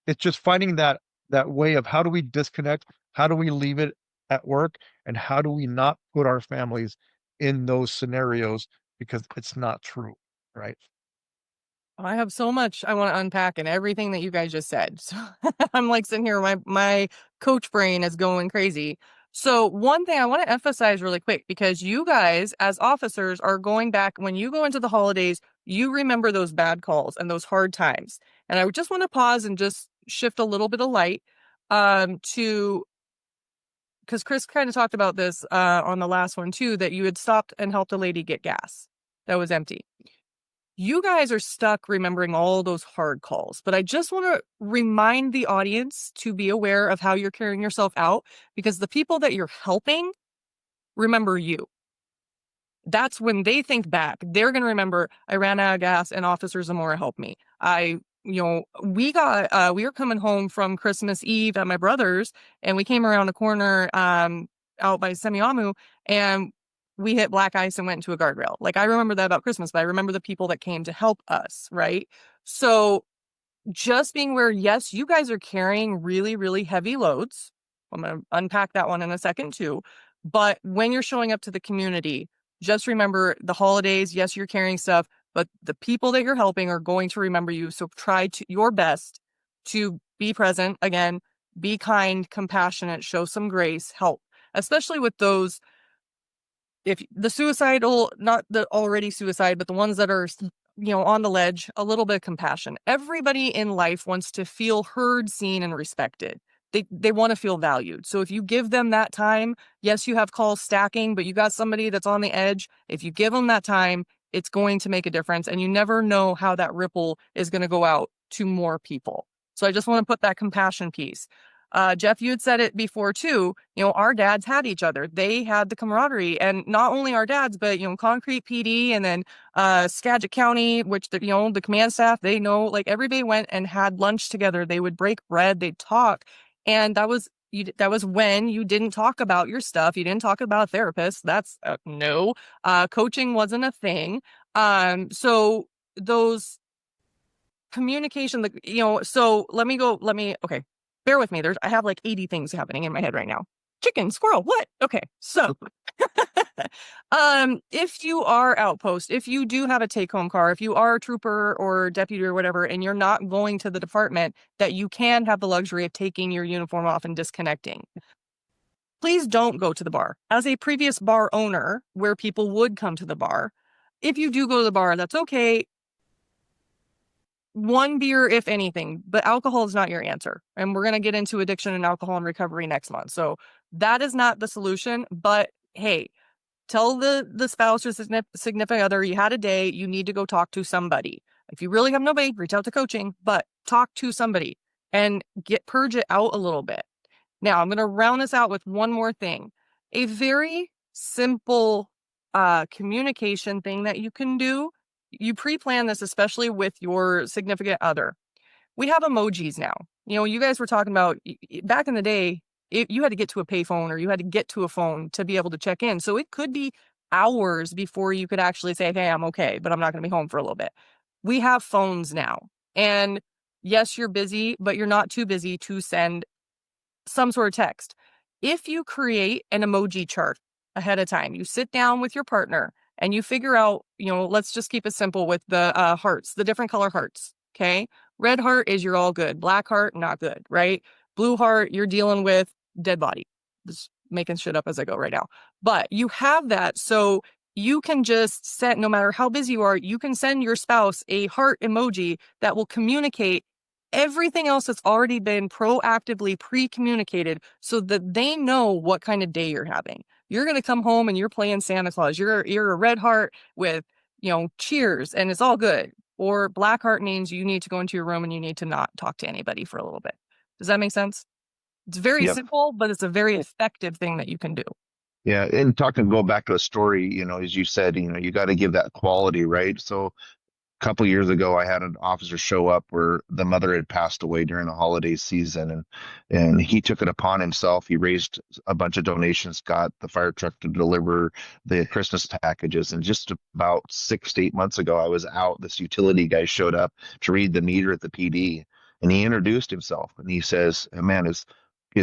D: it's just finding that way of how do we disconnect? How do we leave it at work? And how do we not put our families in those scenarios because it's not true, right?
B: I have so much I want to unpack in everything that you guys just said. So I'm like sitting here, my coach brain is going crazy. So one thing I want to emphasize really quick, because you guys as officers are going back when you go into the holidays, you remember those bad calls and those hard times. And I just want to pause and just shift a little bit of light to because Chris kind of talked about this on the last one too, that you had stopped and helped a lady get gas that was empty. You guys are stuck remembering all those hard calls, but I just want to remind the audience to be aware of how you're carrying yourself out, because the people that you're helping remember you. That's when they think back, they're going to remember, I ran out of gas and Officer Zamora helped me. We were coming home from Christmas Eve at my brother's, and we came around the corner out by Semiamu, and we hit black ice and went into a guardrail. Like, I remember that about Christmas, but I remember the people that came to help us, right? So just being aware, yes, you guys are carrying really, really heavy loads. I'm going to unpack that one in a second too. But when you're showing up to the community, just remember the holidays. Yes, you're carrying stuff, but the people that you're helping are going to remember you. So try your best to be present. Again, be kind, compassionate, show some grace, help, especially with those, if the suicidal, not the already suicide, but the ones that are, on the ledge, a little bit of compassion. Everybody in life wants to feel heard, seen, and respected. They want to feel valued. So if you give them that time, yes, you have calls stacking, but you got somebody that's on the edge. If you give them that time, it's going to make a difference. And you never know how that ripple is going to go out to more people. So I just want to put that compassion piece. Jeff, you had said it before too. Our dads had each other. They had the camaraderie, and not only our dads, but Concrete PD, and then Skagit County, which the command staff, they know, like, everybody went and had lunch together. They would break bread, they'd talk, and that was when you didn't talk about your stuff. You didn't talk about therapists. That's no. Coaching wasn't a thing. So those communication, so okay, bear with me. I have like 80 things happening in my head right now. Chicken, squirrel, what? Okay, so if you are outpost, if you do have a take-home car, if you are a trooper or deputy or whatever, and you're not going to the department, that you can have the luxury of taking your uniform off and disconnecting, please don't go to the bar. As a previous bar owner where people would come to the bar, if you do go to the bar, that's okay. One beer, if anything, but alcohol is not your answer. And we're going to get into addiction and alcohol and recovery next month. So that is not the solution. But hey, tell the spouse or significant other, you had a day, you need to go talk to somebody. If you really have nobody, reach out to coaching, but talk to somebody and purge it out a little bit. Now, I'm going to round this out with one more thing. A very simple communication thing that you can do. You pre-plan this, especially with your significant other. We have emojis now. You guys were talking about back in the day, you had to get to a payphone or you had to get to a phone to be able to check in. So it could be hours before you could actually say, hey, I'm okay, but I'm not going to be home for a little bit. We have phones now. And yes, you're busy, but you're not too busy to send some sort of text. If you create an emoji chart ahead of time, you sit down with your partner and you figure out, let's just keep it simple with the hearts, the different color hearts. Okay. Red heart is you're all good. Black heart, not good, right? Blue heart, you're dealing with dead body. Just making shit up as I go right now. But you have that. So you can just send, no matter how busy you are, you can send your spouse a heart emoji that will communicate everything else that's already been proactively pre-communicated so that they know what kind of day you're having. You're going to come home and you're playing Santa Claus. You're a red heart with, cheers, and it's all good. Or black heart means you need to go into your room and you need to not talk to anybody for a little bit. Does that make sense? It's very
A: Yep.
B: simple, but it's a very effective thing that you can do.
A: Yeah, and go back to a story, as you said, you got to give that quality, right? So couple years ago, I had an officer show up where the mother had passed away during the holiday season, and he took it upon himself. He raised a bunch of donations, got the fire truck to deliver the Christmas packages, and just about 6 to 8 months ago, I was out. This utility guy showed up to read the meter at the PD, and he introduced himself, and he says, "Man, is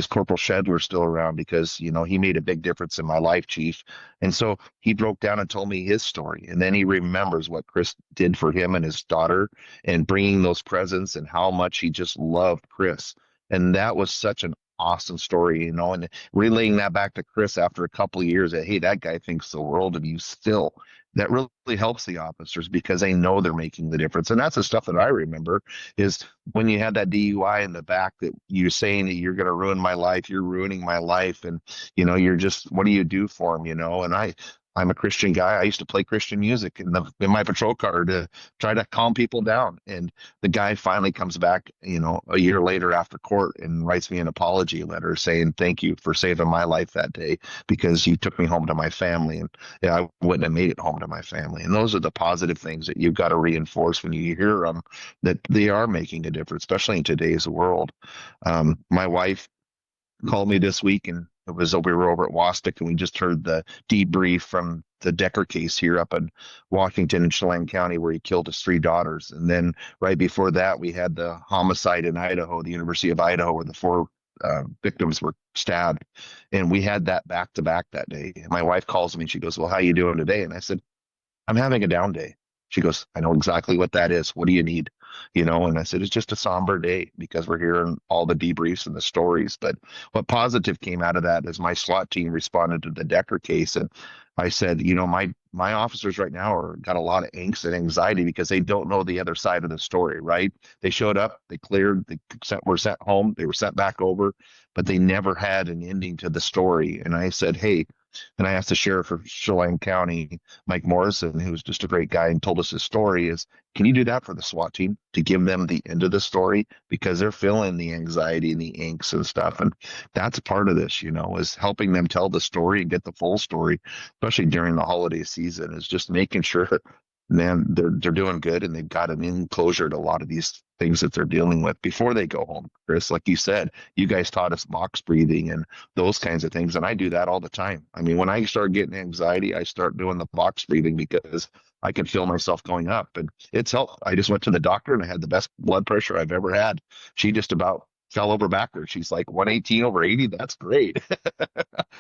A: Corporal Shedler still around? Because he made a big difference in my life, Chief." And so he broke down and told me his story. And then he remembers what Chris did for him and his daughter and bringing those presents and how much he just loved Chris. And that was such an awesome story, and relaying that back to Chris after a couple of years that, hey, that guy thinks the world of you still. That really helps the officers because they know they're making the difference. And that's the stuff that I remember is when you had that DUI in the back that you're saying that you're going to ruin my life, you're ruining my life. And you're just, what do you do for him? And I'm a Christian guy. I used to play Christian music in my patrol car to try to calm people down. And the guy finally comes back, a year later after court and writes me an apology letter saying, "Thank you for saving my life that day because you took me home to my family. And yeah, I wouldn't have made it home to my family." And those are the positive things that you've got to reinforce when you hear them, that they are making a difference, especially in today's world. My wife called me this week, and we were over at Wastic, and we just heard the debrief from the Decker case here up in Washington and Chelan County, where he killed his three daughters. And then right before that, we had the homicide in Idaho, the University of Idaho, where the four victims were stabbed. And we had that back to back that day. And my wife calls me and she goes, "Well, how you doing today?" And I said, "I'm having a down day." She goes, "I know exactly what that is. What do you need?" And I said, "It's just a somber day because we're hearing all the debriefs and the stories." But what positive came out of that is my SWAT team responded to the Decker case. And I said, my officers right now are got a lot of angst and anxiety because they don't know the other side of the story, right? They showed up, they cleared, were sent home, they were sent back over, but they never had an ending to the story. And I said, "Hey," and I asked the sheriff of Chelan County, Mike Morrison, who's just a great guy and told us his story, is, "Can you do that for the SWAT team to give them the end of the story? Because they're feeling the anxiety and the angst and stuff." And that's a part of this, is helping them tell the story and get the full story, especially during the holiday season, is just making sure, man, they're doing good and they've got an enclosure to a lot of these things that they're dealing with before they go home. Chris, like you said, you guys taught us box breathing and those kinds of things. And I do that all the time. I mean, when I start getting anxiety, I start doing the box breathing because I can feel myself going up, and it's helped. I just went to the doctor and I had the best blood pressure I've ever had. She just about fell over backwards. She's like 118 over 80. That's great.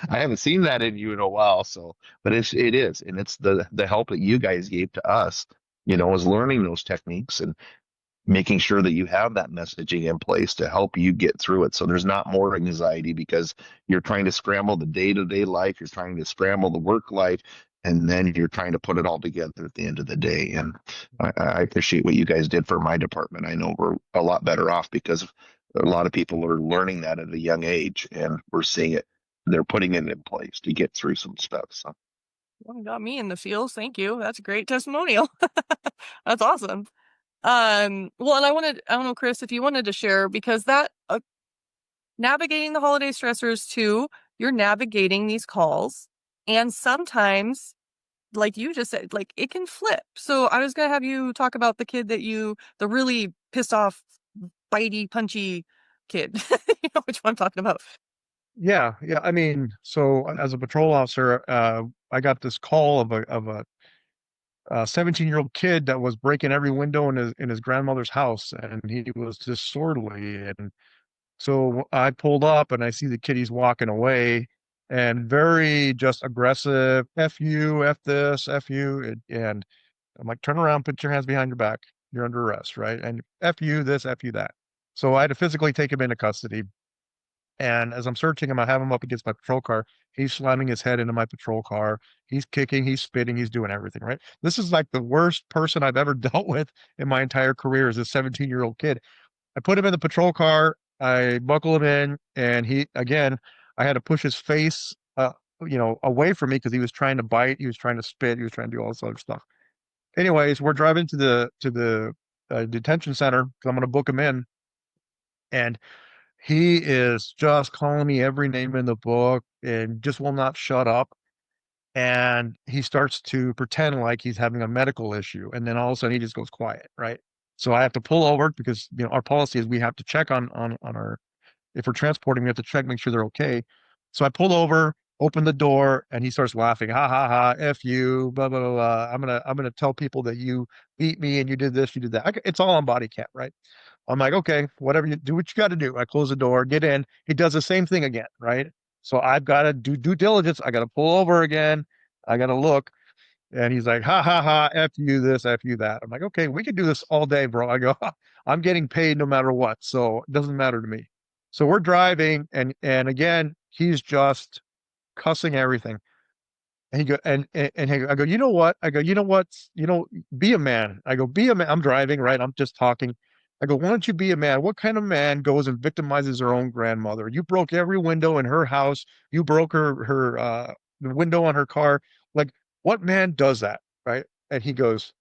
A: I haven't seen that in you in a while. So, but it is, and it's the help that you guys gave to us, is learning those techniques and making sure that you have that messaging in place to help you get through it. So there's not more anxiety because you're trying to scramble the day-to-day life, you're trying to scramble the work life, and then you're trying to put it all together at the end of the day. And I appreciate what you guys did for my department. I know we're a lot better off because a lot of people are learning that at a young age, and we're seeing it. They're putting it in place to get through some stuff. So
B: Well, you got me in the feels. Thank you. That's a great testimonial. That's awesome. Well, and I don't know, Chris, if you wanted to share, because that navigating the holiday stressors too, you're navigating these calls, and sometimes, like you just said, like it can flip. So I was gonna have you talk about the really pissed off, bitey, punchy kid. You know which one I'm talking about.
D: Yeah, yeah. I mean, so as a patrol officer, I got this call of a 17-year-old kid that was breaking every window in his grandmother's house, and he was disorderly. And so I pulled up, and I see the kid. He's walking away, and very just aggressive. F you, F this, F you, and I'm like, turn around, put your hands behind your back. You're under arrest, right? And F you this, F you that. So I had to physically take him into custody. And as I'm searching him, I have him up against my patrol car. He's slamming his head into my patrol car. He's kicking, he's spitting, he's doing everything, right? This is like the worst person I've ever dealt with in my entire career as a 17-year-old kid. I put him in the patrol car, I buckle him in, and I had to push his face away from me because he was trying to bite, he was trying to spit, he was trying to do all this other stuff. Anyways, we're driving to the detention center because I'm going to book him in, and he is just calling me every name in the book and just will not shut up. And he starts to pretend like he's having a medical issue, and then all of a sudden he just goes quiet, right? So I have to pull over because our policy is we have to check on our, if we're transporting, we have to check, make sure they're okay. So I pull over, open the door, and he starts laughing. Ha ha ha, F you, blah blah blah. Blah. I'm gonna tell people that you beat me and you did this, you did that. It's all on body cam, right? I'm like, okay, whatever, you do what you got to do. I close the door, get in. He does the same thing again, right? So I've got to do due diligence. I got to pull over again. I got to look. And he's like, ha ha ha, F you this, F you that. I'm like, okay, we can do this all day, bro. I go, I'm getting paid no matter what. So it doesn't matter to me. So we're driving, and again, he's just cussing everything. And he go and I go, you know what? I go, you know what? Be a man. I go, be a man. I'm driving, right? I'm just talking. I go, why don't you be a man? What kind of man goes and victimizes her own grandmother? You broke every window in her house. You broke her the window on her car. Like, what man does that, right? And he goes,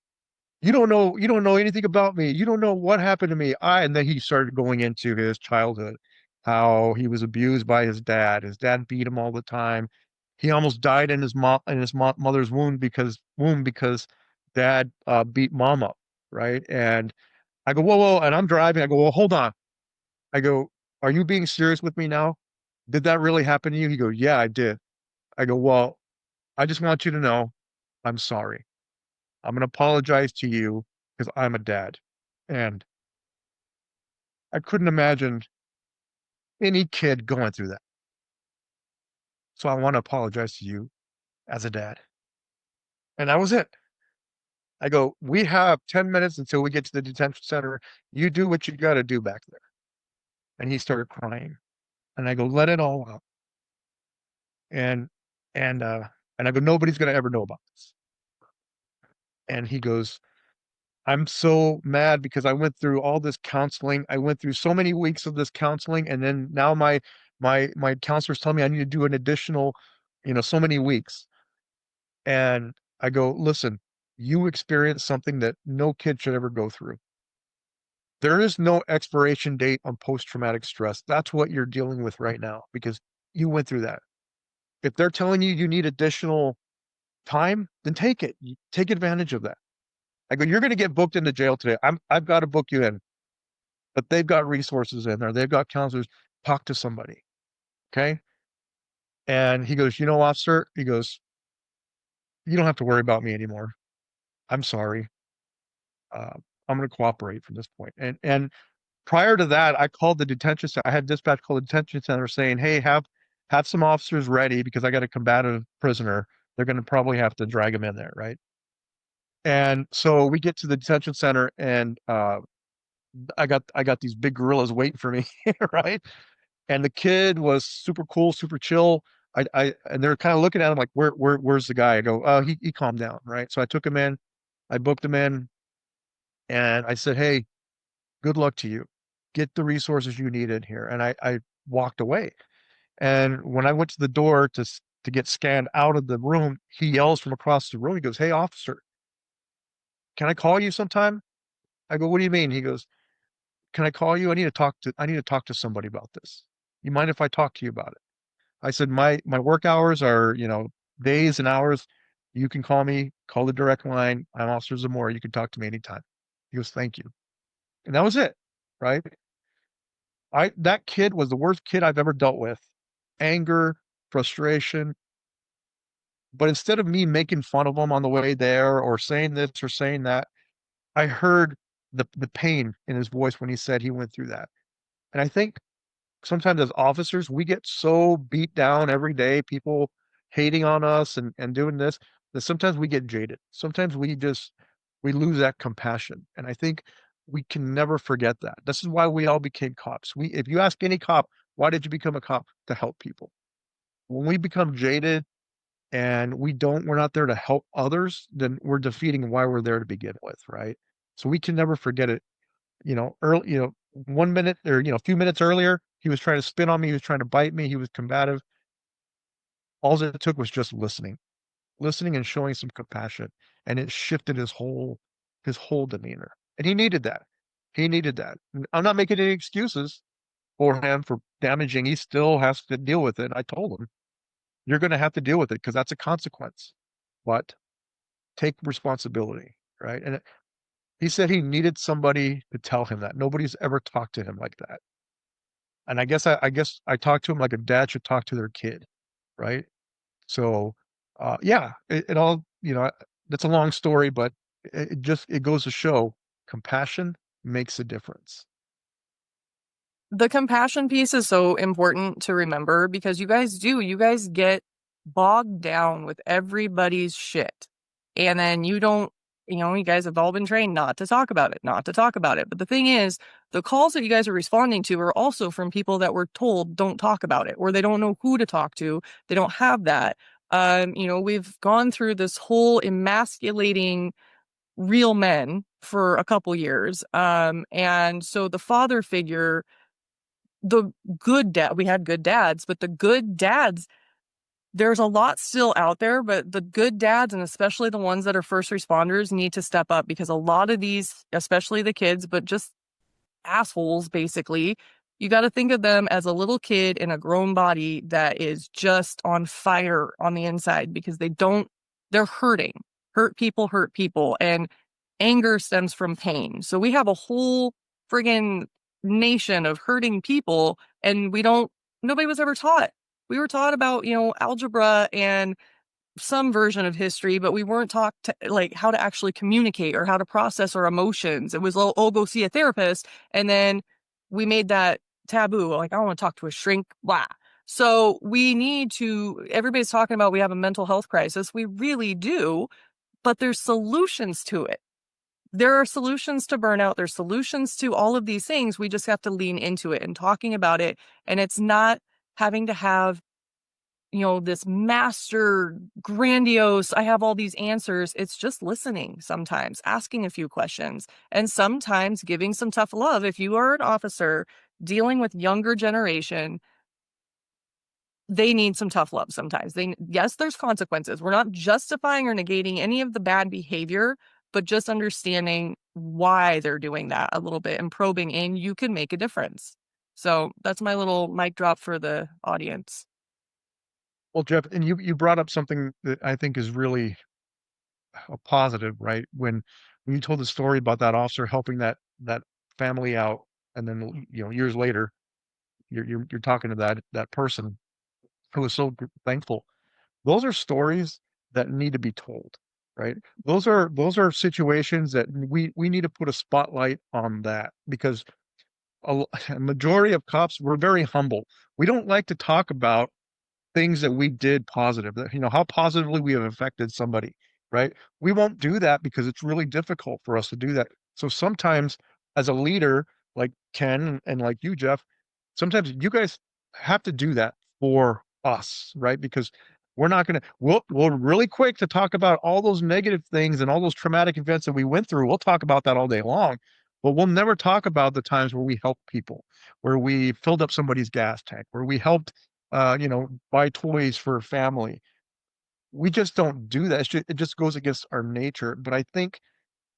D: you don't know anything about me. You don't know what happened to me. And then he started going into his childhood, how he was abused by his dad. His dad beat him all the time. He almost died in his mother's womb because dad beat mom up, right? And I go, whoa, whoa, and I'm driving. I go, well, hold on. I go, are you being serious with me now? Did that really happen to you? He goes, yeah, I did. I go, well, I just want you to know I'm sorry. I'm going to apologize to you because I'm a dad. And I couldn't imagine any kid going through that. So I want to apologize to you as a dad. And that was it. I go, we have 10 minutes until we get to the detention center. You do what you got to do back there. And he started crying. And I go, let it all out. And and uh and I go, nobody's gonna ever know about this. And he goes, I'm so mad because I went through all this counseling. I went through so many weeks of this counseling, and then now my counselors tell me I need to do an additional, so many weeks. And I go, listen, you experienced something that no kid should ever go through. There is no expiration date on post-traumatic stress. That's what you're dealing with right now because you went through that. If they're telling you you need additional time, then take it. Take advantage of that. I go, you're going to get booked into jail today. I've got to book you in, but they've got resources in there. They've got counselors. Talk to somebody. Okay. And he goes, officer, he goes, you don't have to worry about me anymore. I'm sorry. Uh, I'm going to cooperate from this point. And prior to that, I called the detention center. I had dispatch call the detention center saying, hey, have some officers ready because I got a combative prisoner. They're going to probably have to drag him in there, right? And so we get to the detention center, and I got these big gorillas waiting for me, right? And the kid was super cool, super chill. And they're kind of looking at him like, where's the guy? I go, he calmed down, right? So I took him in, I booked him in, and I said, hey, good luck to you. Get the resources you need in here. And I walked away. And when I went to the door to get scanned out of the room, he yells from across the room. He goes, hey, officer, can I call you sometime? I go, what do you mean? He goes, can I call you? I need to talk to somebody about this. You mind if I talk to you about it? I said, my work hours are, days and hours. You can call me, call the direct line. I'm Officer Zamora. You can talk to me anytime. He goes, thank you. And that was it. Right. That kid was the worst kid I've ever dealt with. Anger, frustration. But instead of me making fun of him on the way there or saying this or saying that, I heard the pain in his voice when he said he went through that. And I think sometimes as officers, we get so beat down every day, people hating on us and doing this, that sometimes we get jaded. Sometimes we lose that compassion. And I think we can never forget that. This is why we all became cops. If you ask any cop, why did you become a cop? To help people. When we become jaded and we're not there to help others, then we're defeating why we're there to begin with, right? So we can never forget it. Early, 1 minute or, a few minutes earlier, he was trying to spit on me. He was trying to bite me. He was combative. All it took was just listening and showing some compassion. And it shifted his whole demeanor. And he needed that. He needed that. I'm not making any excuses. for him for damaging, he still has to deal with it. I told him, you're going to have to deal with it because that's a consequence. But take responsibility, right? And he said he needed somebody to tell him that. Nobody's ever talked to him like that. And I guess I talked to him like a dad should talk to their kid, right? So, yeah, it all, that's a long story, but it goes to show compassion makes a difference.
B: The compassion piece is so important to remember because you guys get bogged down with everybody's shit. And then you guys have all been trained not to talk about it, not to talk about it. But the thing is, the calls that you guys are responding to are also from people that were told don't talk about it, or they don't know who to talk to. They don't have that. We've gone through this whole emasculating real men for a couple years. And so the father figure, the good dad, we had good dads, but the good dads, there's a lot still out there, but the good dads, and especially the ones that are first responders, need to step up because a lot of these, especially the kids, but just assholes, basically, you got to think of them as a little kid in a grown body that is just on fire on the inside because they're hurting. Hurt people. And anger stems from pain. So we have a whole friggin' nation of hurting people, and nobody was ever taught. We were taught about, algebra and some version of history, but we weren't taught like how to actually communicate or how to process our emotions. It was, oh, go see a therapist. And then we made that taboo. Like, I don't want to talk to a shrink, blah. So everybody's talking about we have a mental health crisis. We really do, but there's solutions to it. There are solutions to burnout. There's solutions to all of these things. We just have to lean into it and talking about it. And it's not having to have, this master grandiose, I have all these answers. It's just listening sometimes, asking a few questions, and sometimes giving some tough love. If you are an officer dealing with younger generation, they need some tough love sometimes. Yes, there's consequences. We're not justifying or negating any of the bad behavior, but just understanding why they're doing that a little bit and probing, and you can make a difference. So that's my little mic drop for the audience.
D: Well, Jeff, and you brought up something that I think is really a positive, right? When you told the story about that officer helping that family out, and then years later, you're talking to that person who was so thankful. Those are stories that need to be told, right? Those are situations that we need to put a spotlight on that because a majority of cops, we're very humble. We don't like to talk about things that we did positive, that, how positively we have affected somebody, right? We won't do that because it's really difficult for us to do that. So sometimes as a leader, like Ken and like you, Jeff, sometimes you guys have to do that for us, right? Because we're not going to, we're really quick to talk about all those negative things and all those traumatic events that we went through. We'll talk about that all day long, but we'll never talk about the times where we helped people, where we filled up somebody's gas tank, where we helped buy toys for family. We just don't do that. It just goes against our nature. But I think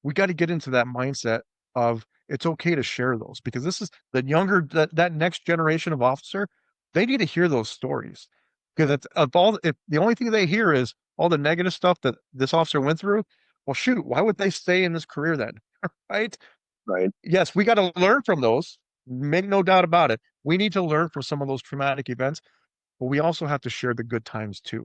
D: we got to get into that mindset of it's okay to share those because this is that next generation of officer, they need to hear those stories because if the only thing they hear is all the negative stuff that this officer went through, well, shoot, why would they stay in this career then? Right?
A: Right.
D: Yes, we got to learn from those. Make no doubt about it. We need to learn from some of those traumatic events, but we also have to share the good times too.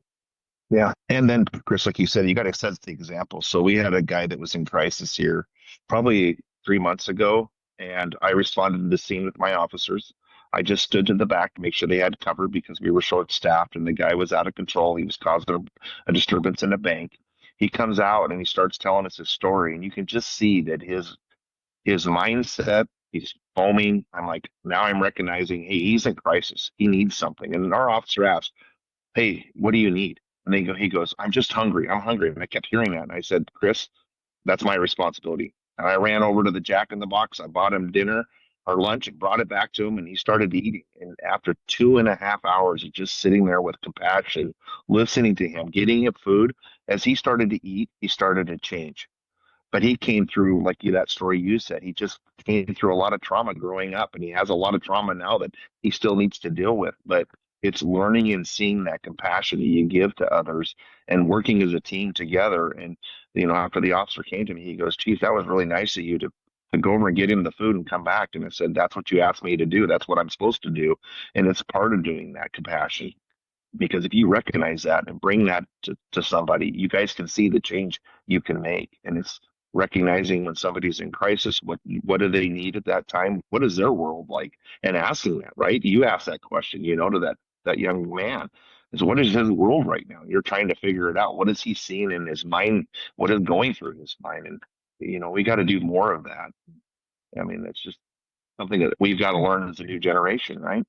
A: Yeah. And then, Chris, like you said, you got to set the example. So we had a guy that was in crisis here probably 3 months ago, and I responded to the scene with my officers. I just stood in the back to make sure they had cover because we were short staffed and the guy was out of control. He was causing a disturbance in a bank. He comes out and he starts telling us his story, and you can just see that his mindset, he's foaming. I'm like, now I'm recognizing, hey, he's in crisis. He needs something. And our officer asked, hey, what do you need? And he goes, I'm just hungry. I'm hungry. And I kept hearing that. And I said, Chris, that's my responsibility. And I ran over to the Jack in the Box. I bought him dinner or lunch and brought it back to him. And he started eating. And after 2.5 hours of just sitting there with compassion, listening to him, getting him food, as he started to eat, he started to change. but he came through like that story you said. He just came through a lot of trauma growing up, and he has a lot of trauma now that he still needs to deal with. But it's learning and seeing that compassion that you give to others and working as a team together. And after the officer came to me, he goes, "Chief, that was really nice of you to go over and get him the food and come back." And I said, "That's what you asked me to do. That's what I'm supposed to do." And it's part of doing that compassion, because if you recognize that and bring that to somebody, you guys can see the change you can make. And it's recognizing when somebody's in crisis, what do they need at that time? What is their world like? And asking that, right? You ask that question, to that young man. Is what is his world right now? You're trying to figure it out. What is he seeing in his mind? What is going through his mind? And we got to do more of that. I mean, that's just something that we've got to learn as a new generation, right?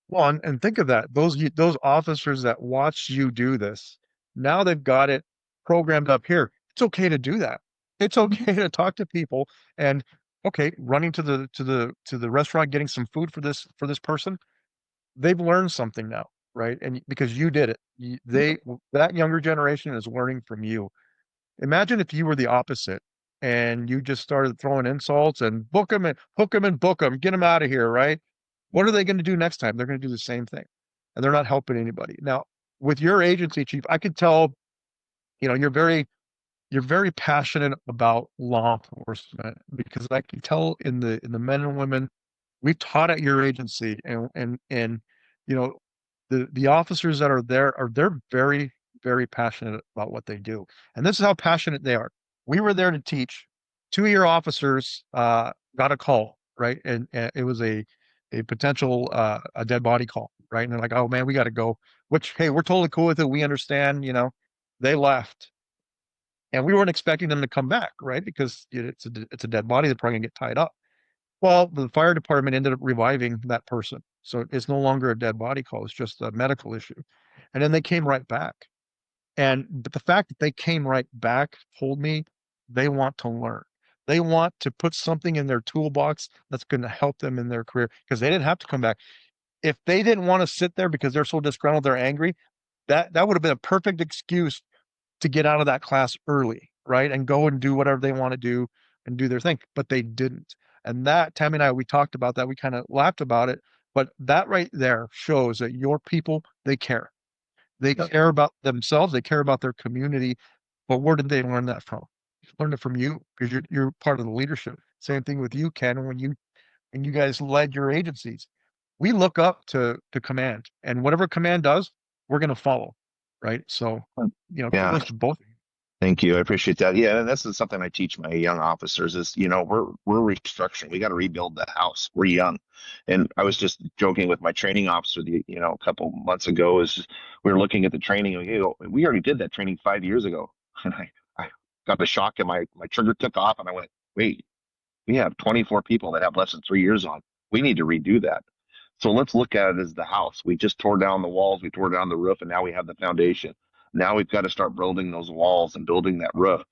D: Well, and think of that. Those officers that watched you do this, now they've got it programmed up here. It's okay to do that. It's okay to talk to people and okay, running to the restaurant, getting some food for this person. They've learned something now, right? And because you did it, that younger generation is learning from you. Imagine if you were the opposite and you just started throwing insults and book them and hook them and book them, get them out of here, right? What are they going to do next time? They're going to do the same thing, and they're not helping anybody. Now, with your agency, Chief, I could tell, you're very passionate about law enforcement because I can tell in the men and women we've taught at your agency, and you know the officers that are there they're very very passionate about what they do, and this is how passionate they are. We were there to teach. 2 year officers got a call, right, and it was a potential a dead body call, right, and they're like, oh man, we got to go. Which, hey, we're totally cool with it. We understand. They left, and we weren't expecting them to come back, right, because it's a dead body. They're probably gonna get tied up. Well, the fire department ended up reviving that person. So it's no longer a dead body call. It's just a medical issue. And then they came right back. But the fact that they came right back told me they want to learn. They want to put something in their toolbox that's going to help them in their career because they didn't have to come back. If they didn't want to sit there because they're so disgruntled, they're angry, that would have been a perfect excuse to get out of that class early, right? And go and do whatever they want to do and do their thing. But they didn't. And that, Tammy and I, we talked about that. We kind of laughed about it. But that right there shows that your people, they care. They
A: Yep.
D: care about themselves. They care about their community. But where did they learn that from? They learned it from you because you're part of the leadership. Same thing with you, Ken, when you guys led your agencies. We look up to command, and whatever command does, we're going to follow, right? So,
A: Yeah.
D: kudos to both of you.
A: Thank you. I appreciate that. Yeah, and this is something I teach my young officers is, we're restructuring. We got to rebuild the house. We're young. And I was just joking with my training officer a couple months ago is we were looking at the training and we already did that training 5 years ago. And I got the shock and my trigger took off and I went, wait, we have 24 people that have less than 3 years on. We need to redo that. So let's look at it as the house. We just tore down the walls, we tore down the roof, and now we have the foundation. Now we've got to start building those walls and building that roof.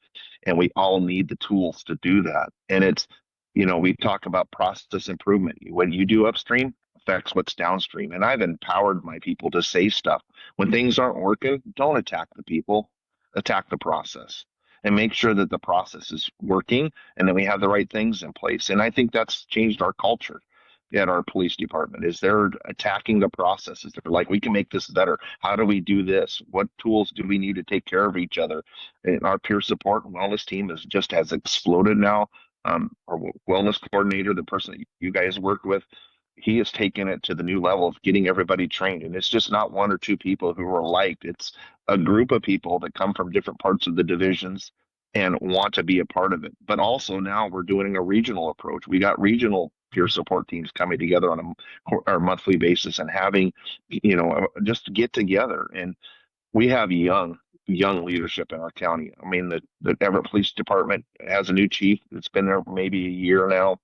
A: And we all need the tools to do that. And we talk about process improvement. What you do upstream affects what's downstream. And I've empowered my people to say stuff. When things aren't working, don't attack the people, attack the process and make sure that the process is working and that we have the right things in place. And I think that's changed our culture at our police department is they're attacking the processes. They're like, we can make this better. How do we do this? What tools do we need to take care of each other? And our peer support and wellness team is just has exploded now. Our wellness coordinator, the person that you guys worked with, he has taken it to the new level of getting everybody trained. And it's just not one or two people who are liked. It's a group of people that come from different parts of the divisions and want to be a part of it. But also now we're doing a regional approach. We got regional peer support teams coming together on a monthly basis and having, just get together. And we have young leadership in our county. I mean, the Everett Police Department has a new chief that's been there for maybe a year now.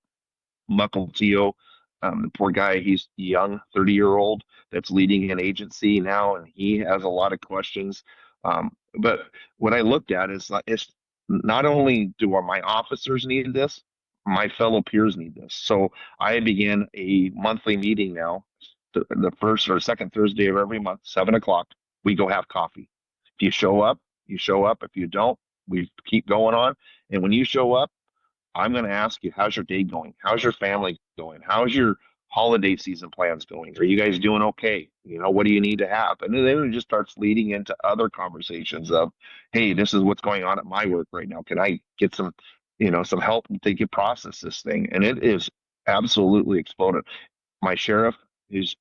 A: Muckeltio, the poor guy, he's young, 30-year-old that's leading an agency now, and he has a lot of questions. But what I looked at is it's not only do my officers need this, my fellow peers need this. So I began a monthly meeting now, the first or second Thursday of every month, 7 o'clock. We go have coffee. If you show up, you show up. If you don't, we keep going on. And when you show up, I'm going to ask you, how's your day going? How's your family going? How's your holiday season plans going? Are you guys doing okay? What do you need to have? And then it just starts leading into other conversations of, hey, this is what's going on at my work right now. Can I get some help to get process this thing? And it is absolutely exploded. My sheriff is,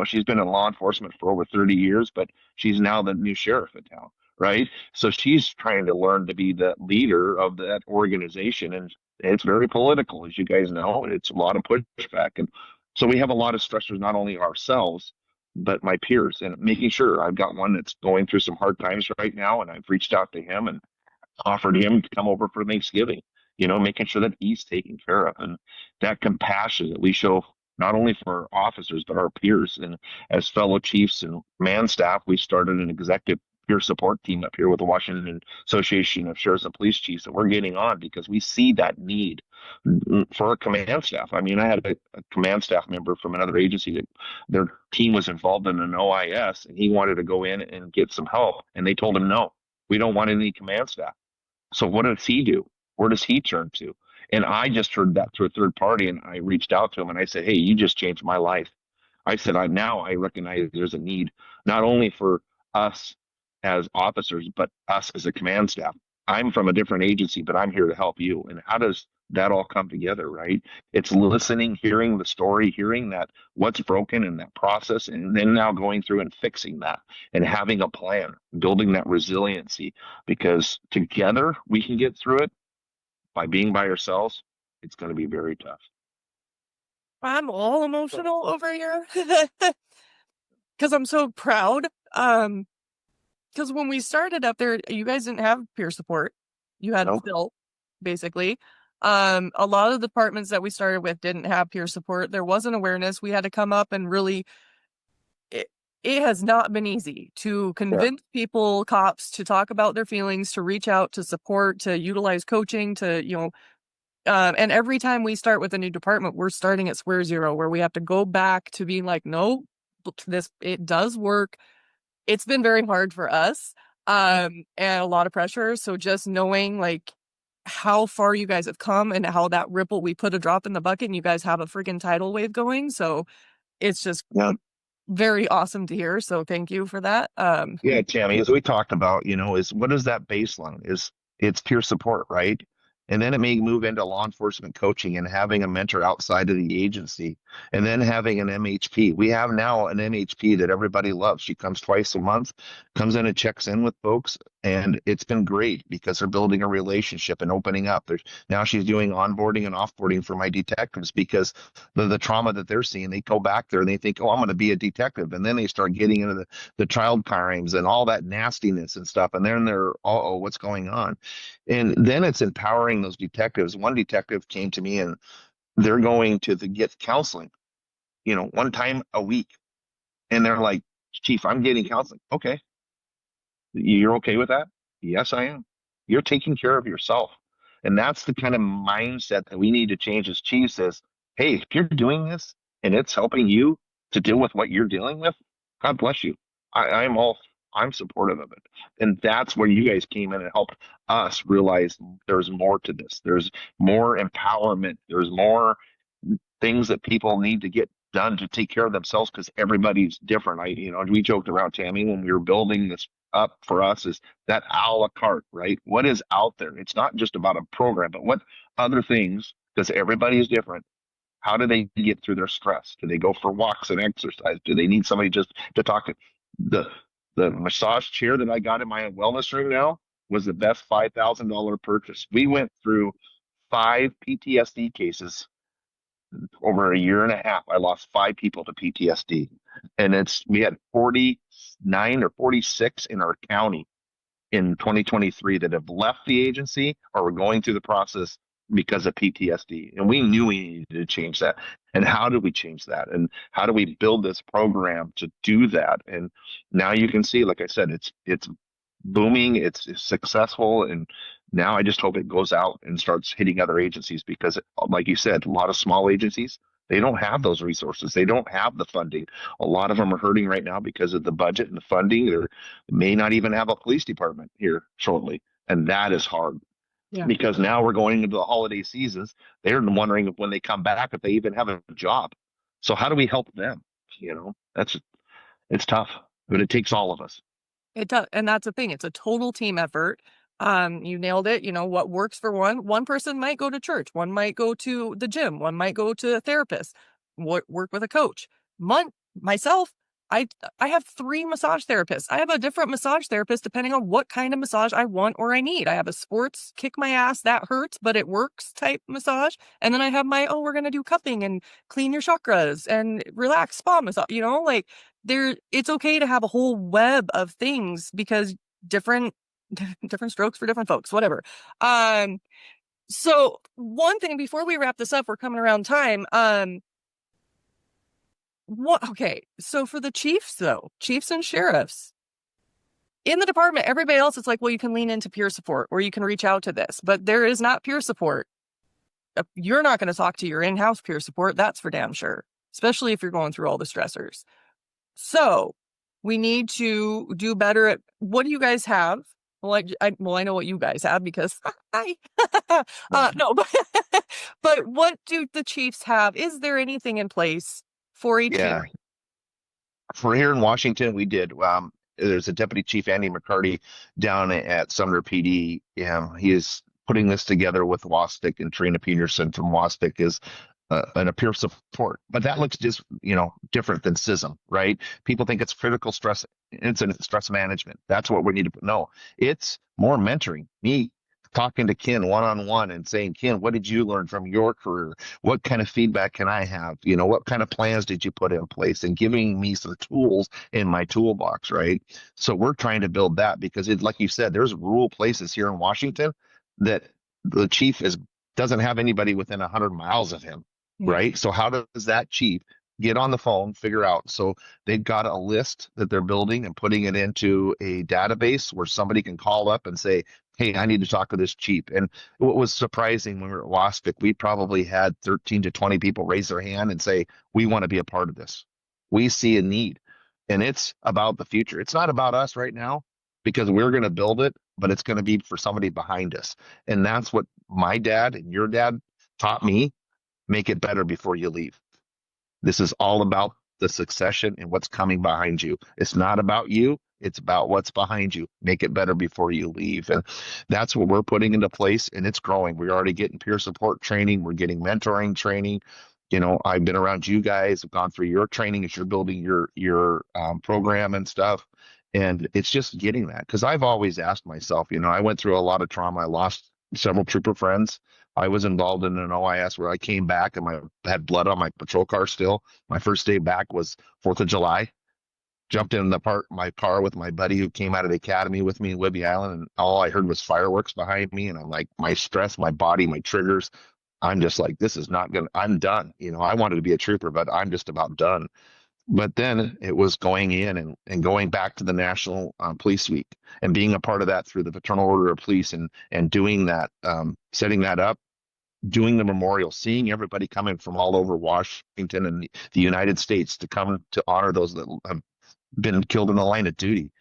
A: she's been in law enforcement for over 30 years, but she's now the new sheriff in town, right? So she's trying to learn to be the leader of that organization. And it's very political, as you guys know. It's a lot of pushback. And so we have a lot of stressors, not only ourselves, but my peers, and making sure. I've got one that's going through some hard times right now, and I've reached out to him and offered him to come over for Thanksgiving, making sure that he's taken care of, and that compassion that we show not only for our officers, but our peers. And as fellow chiefs and man staff, we started an executive peer support team up here with the Washington Association of Sheriffs and Police Chiefs that we're getting on because we see that need for our command staff. I mean, I had a command staff member from another agency that their team was involved in an OIS, and he wanted to go in and get some help. And they told him, no, we don't want any command staff. So what does he do? Where does he turn to? And I just heard that through a third party, and I reached out to him and I said, hey, you just changed my life. I said, I recognize there's a need not only for us as officers, but us as a command staff. I'm from a different agency, but I'm here to help you. And how does that all come together, right? It's listening, hearing the story, hearing that what's broken in that process, and then now going through and fixing that and having a plan, building that resiliency, because together we can get through it. By being by ourselves, it's going to be very tough.
B: I'm all emotional over here because I'm so proud. Because when we started up there, you guys didn't have peer support. You had
A: Nope.
B: Phil, basically. A lot of the departments that we started with didn't have peer support. There wasn't awareness. We had to come up and really. It has not been easy to convince people, cops, to talk about their feelings, to reach out, to support, to utilize coaching, to and every time we start with a new department, we're starting at square zero, where we have to go back to being like, no, it does work. It's been very hard for us, and a lot of pressure. So just knowing like how far you guys have come and how that ripple, we put a drop in the bucket and you guys have a freaking tidal wave going. So it's just very awesome to hear. So thank you for that.
A: Yeah, Tammy, as we talked about, is what is that baseline? It's peer support, right? And then it may move into law enforcement coaching and having a mentor outside of the agency, and then having an MHP. We have now an MHP that everybody loves. She comes twice a month, comes in and checks in with folks, and it's been great because they're building a relationship and opening up. Now she's doing onboarding and offboarding for my detectives because the trauma that they're seeing, they go back there and they think, oh, I'm going to be a detective. And then they start getting into the child crimes and all that nastiness and stuff. And then they're, oh, what's going on? And then it's empowering those detectives. One detective came to me and they're going to get counseling, one time a week. And they're like, Chief, I'm getting counseling. Okay. You're okay with that? Yes, I am. You're taking care of yourself. And that's the kind of mindset that we need to change as chiefs is, hey, if you're doing this and it's helping you to deal with what you're dealing with, God bless you. I'm supportive of it. And that's where you guys came in and helped us realize there's more to this. There's more empowerment. There's more things that people need to get done to take care of themselves because everybody's different. We joked around, Tammy, when we were building this up for us is that a la carte, right? What is out there? It's not just about a program, but what other things, because everybody is different. How do they get through their stress? Do they go for walks and exercise? Do they need somebody just to talk to? The massage chair that I got in my wellness room now was the best $5,000 purchase. We went through 5 PTSD cases over a year and a half. I lost 5 people to PTSD, and we had 49 or 46 in our county in 2023 that have left the agency or were going through the process because of PTSD. And we knew we needed to change that. And how do we change that? And how do we build this program to do that? And now you can see, like I said, it's booming, it's successful, and now I just hope it goes out and starts hitting other agencies because, like you said, a lot of small agencies, they don't have those resources. They don't have the funding. A lot of them are hurting right now because of the budget and the funding. They may not even have a police department here shortly, and that is hard.
B: Yeah.
A: because now we're going into the holiday seasons. They're wondering if when they come back if they even have a job. So how do we help them? It's tough, but it takes all of us.
B: It does, and that's the thing. It's a total team effort. You nailed it. You know what works for one. One person might go to church. One might go to the gym. One might go to a therapist. Work with a coach. Myself, I have 3 massage therapists. I have a different massage therapist depending on what kind of massage I want or I need. I have a sports kick my ass that hurts but it works type massage, and then I have my we're gonna do cupping and clean your chakras and relax spa massage. Like it's okay to have a whole web of things because different different strokes for different folks, whatever. So one thing before we wrap this up, we're coming around time. So for the chiefs though, chiefs and sheriffs in the department, everybody else is like, well, you can lean into peer support or you can reach out to this, but there is not peer support. You're not going to talk to your in-house peer support. That's for damn sure, especially if you're going through all the stressors. So we need to do better at what do you guys have? Well, I know what you guys have because no, but what do the Chiefs have? Is there anything in place for each
A: Yeah.
B: family?
A: For here in Washington, we did. There's a Deputy Chief Andy McCarty down at Sumner PD. He is putting this together with WASPIC, and Trina Peterson from WASPIC is and a peer support. But that looks just different than CISM, right? People think it's critical stress incident stress management. That's what we need to put. No, it's more mentoring. Me talking to Ken one-on-one and saying, Ken, what did you learn from your career? What kind of feedback can I have? What kind of plans did you put in place, and giving me some tools in my toolbox, right? So we're trying to build that because like you said, there's rural places here in Washington that the chief doesn't have anybody within 100 miles of him, right? So how does that chief get on the phone, figure out? So they've got a list that they're building and putting it into a database where somebody can call up and say, hey, I need to talk to this chief. And what was surprising when we were at WASPIC, we probably had 13 to 20 people raise their hand and say, we want to be a part of this. We see a need. And it's about the future. It's not about us right now because we're going to build it, but it's going to be for somebody behind us. And that's what my dad and your dad taught me. Make it better before you leave. This is all about the succession and what's coming behind you. It's not about you. It's about what's behind you. Make it better before you leave. And that's what we're putting into place, and it's growing. We're already getting peer support training. We're getting mentoring training. I've been around you guys, I've gone through your training as you're building your program and stuff. And it's just getting that, because I've always asked myself, I went through a lot of trauma. I lost several trooper friends. I was involved in an OIS where I came back and I had blood on my patrol car still. My first day back was 4th of July. Jumped in my car with my buddy who came out of the academy with me in Whidbey Island, and all I heard was fireworks behind me. And I'm like, my stress, my body, my triggers. I'm just like, this is not gonna. I'm done. I wanted to be a trooper, but I'm just about done. But then it was going in and going back to the National Police Week and being a part of that through the Fraternal Order of Police and doing that, setting that up, doing the memorial, seeing everybody coming from all over Washington and the United States to come to honor those that have been killed in the line of duty,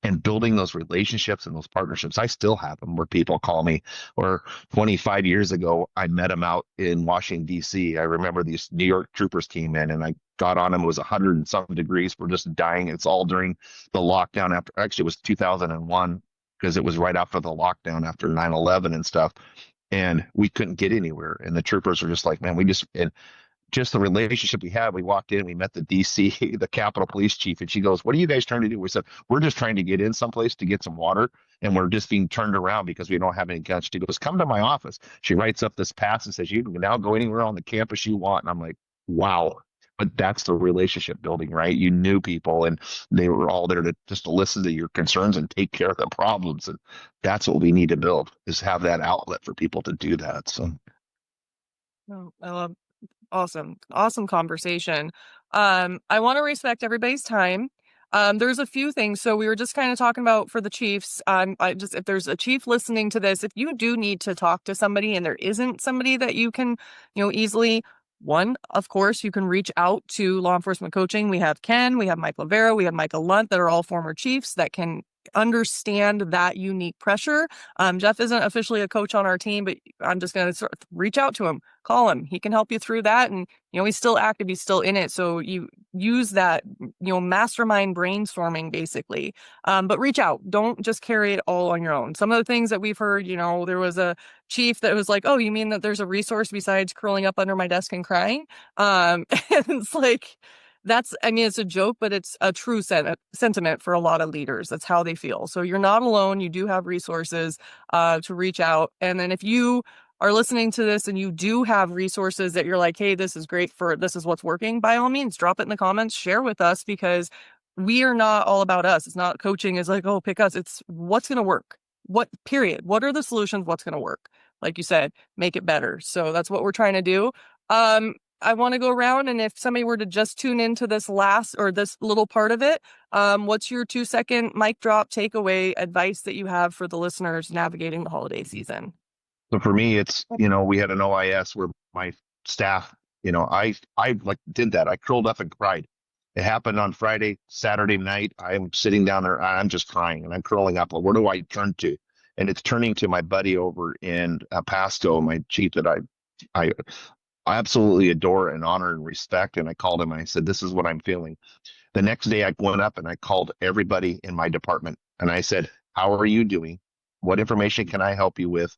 A: and building those relationships and those partnerships. I still have them where people call me, or 25 years ago, I met them out in Washington, D.C. I remember these New York troopers came in and I got on them. It was 100 and something degrees. We're just dying. It's all during the lockdown actually it was 2001, because it was right after the lockdown after 9/11 and stuff. And we couldn't get anywhere. And the troopers were just like, man, just the relationship we had. We walked in, we met the DC, the Capitol Police Chief, and she goes, what are you guys trying to do? We said, we're just trying to get in someplace to get some water, and we're just being turned around because we don't have any guns. She goes, come to my office. She writes up this pass and says, you can now go anywhere on the campus you want. And I'm like, wow. But that's the relationship building, right? You knew people and they were all there to just to listen to your concerns and take care of the problems. And that's what we need to build, is have that outlet for people to do that. So
B: I love Awesome conversation. I want to respect everybody's time. There's a few things. So we were just kind of talking about for the Chiefs. If there's a chief listening to this, if you do need to talk to somebody and there isn't somebody that you can, easily, one, of course, you can reach out to law enforcement coaching. We have Ken, we have Mike Lavera, we have Michael Lunt that are all former chiefs that can understand that unique pressure. Jeff isn't officially a coach on our team, but I'm just going to reach out to him, call him. He can help you through that. And, he's still active. He's still in it. So you use that, mastermind brainstorming basically. But reach out. Don't just carry it all on your own. Some of the things that we've heard, there was a chief that was like, oh, you mean that there's a resource besides curling up under my desk and crying? And it's like, it's a joke, but it's a true sentiment for a lot of leaders. That's how they feel. So you're not alone. You do have resources to reach out. And then if you are listening to this and you do have resources that you're like, hey, this is great this is what's working, by all means, drop it in the comments, share with us, because we are not all about us. It's not coaching is like, oh, pick us. It's what's going to work. What are the solutions? What's going to work? Like you said, make it better. So that's what we're trying to do. I want to go around, and if somebody were to just tune into this this little part of it, what's your 2-second mic drop takeaway advice that you have for the listeners navigating the holiday season?
A: So for me, it's, we had an OIS where my staff, I like did that. I curled up and cried. It happened on Friday, Saturday night. I'm sitting down there, I'm just crying and I'm curling up. Well, where do I turn to? And it's turning to my buddy over in Pasco, my chief that I absolutely adore and honor and respect. And I called him and I said, this is what I'm feeling. The next day I went up and I called everybody in my department and I said, how are you doing? What information can I help you with?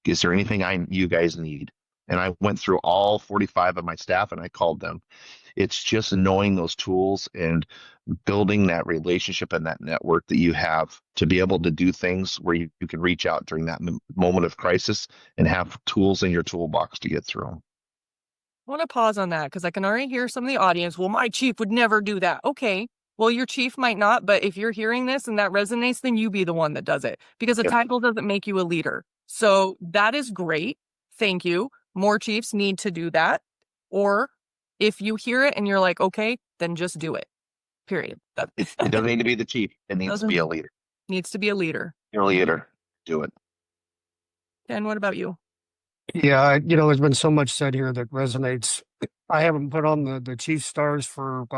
A: Is there anything you guys need? And I went through all 45 of my staff and I called them. It's just knowing those tools and building that relationship and that network that you have to be able to do things where you can reach out during that moment of crisis and have tools in your toolbox to get through them.
B: I want to pause on that because I can already hear some of the audience. Well, my chief would never do that. Okay. Well, your chief might not, but if you're hearing this and that resonates, then you be the one that does it, because the title doesn't make you a leader. So that is great. Thank you. More chiefs need to do that. Or if you hear it and you're like, okay, then just do it. Period.
A: It doesn't need to be the chief. It needs to be a leader.
B: Needs to be a leader.
A: You're a leader. Do it.
B: Ken, what about you?
C: Yeah, there's been so much said here that resonates. I haven't put on the Chief Stars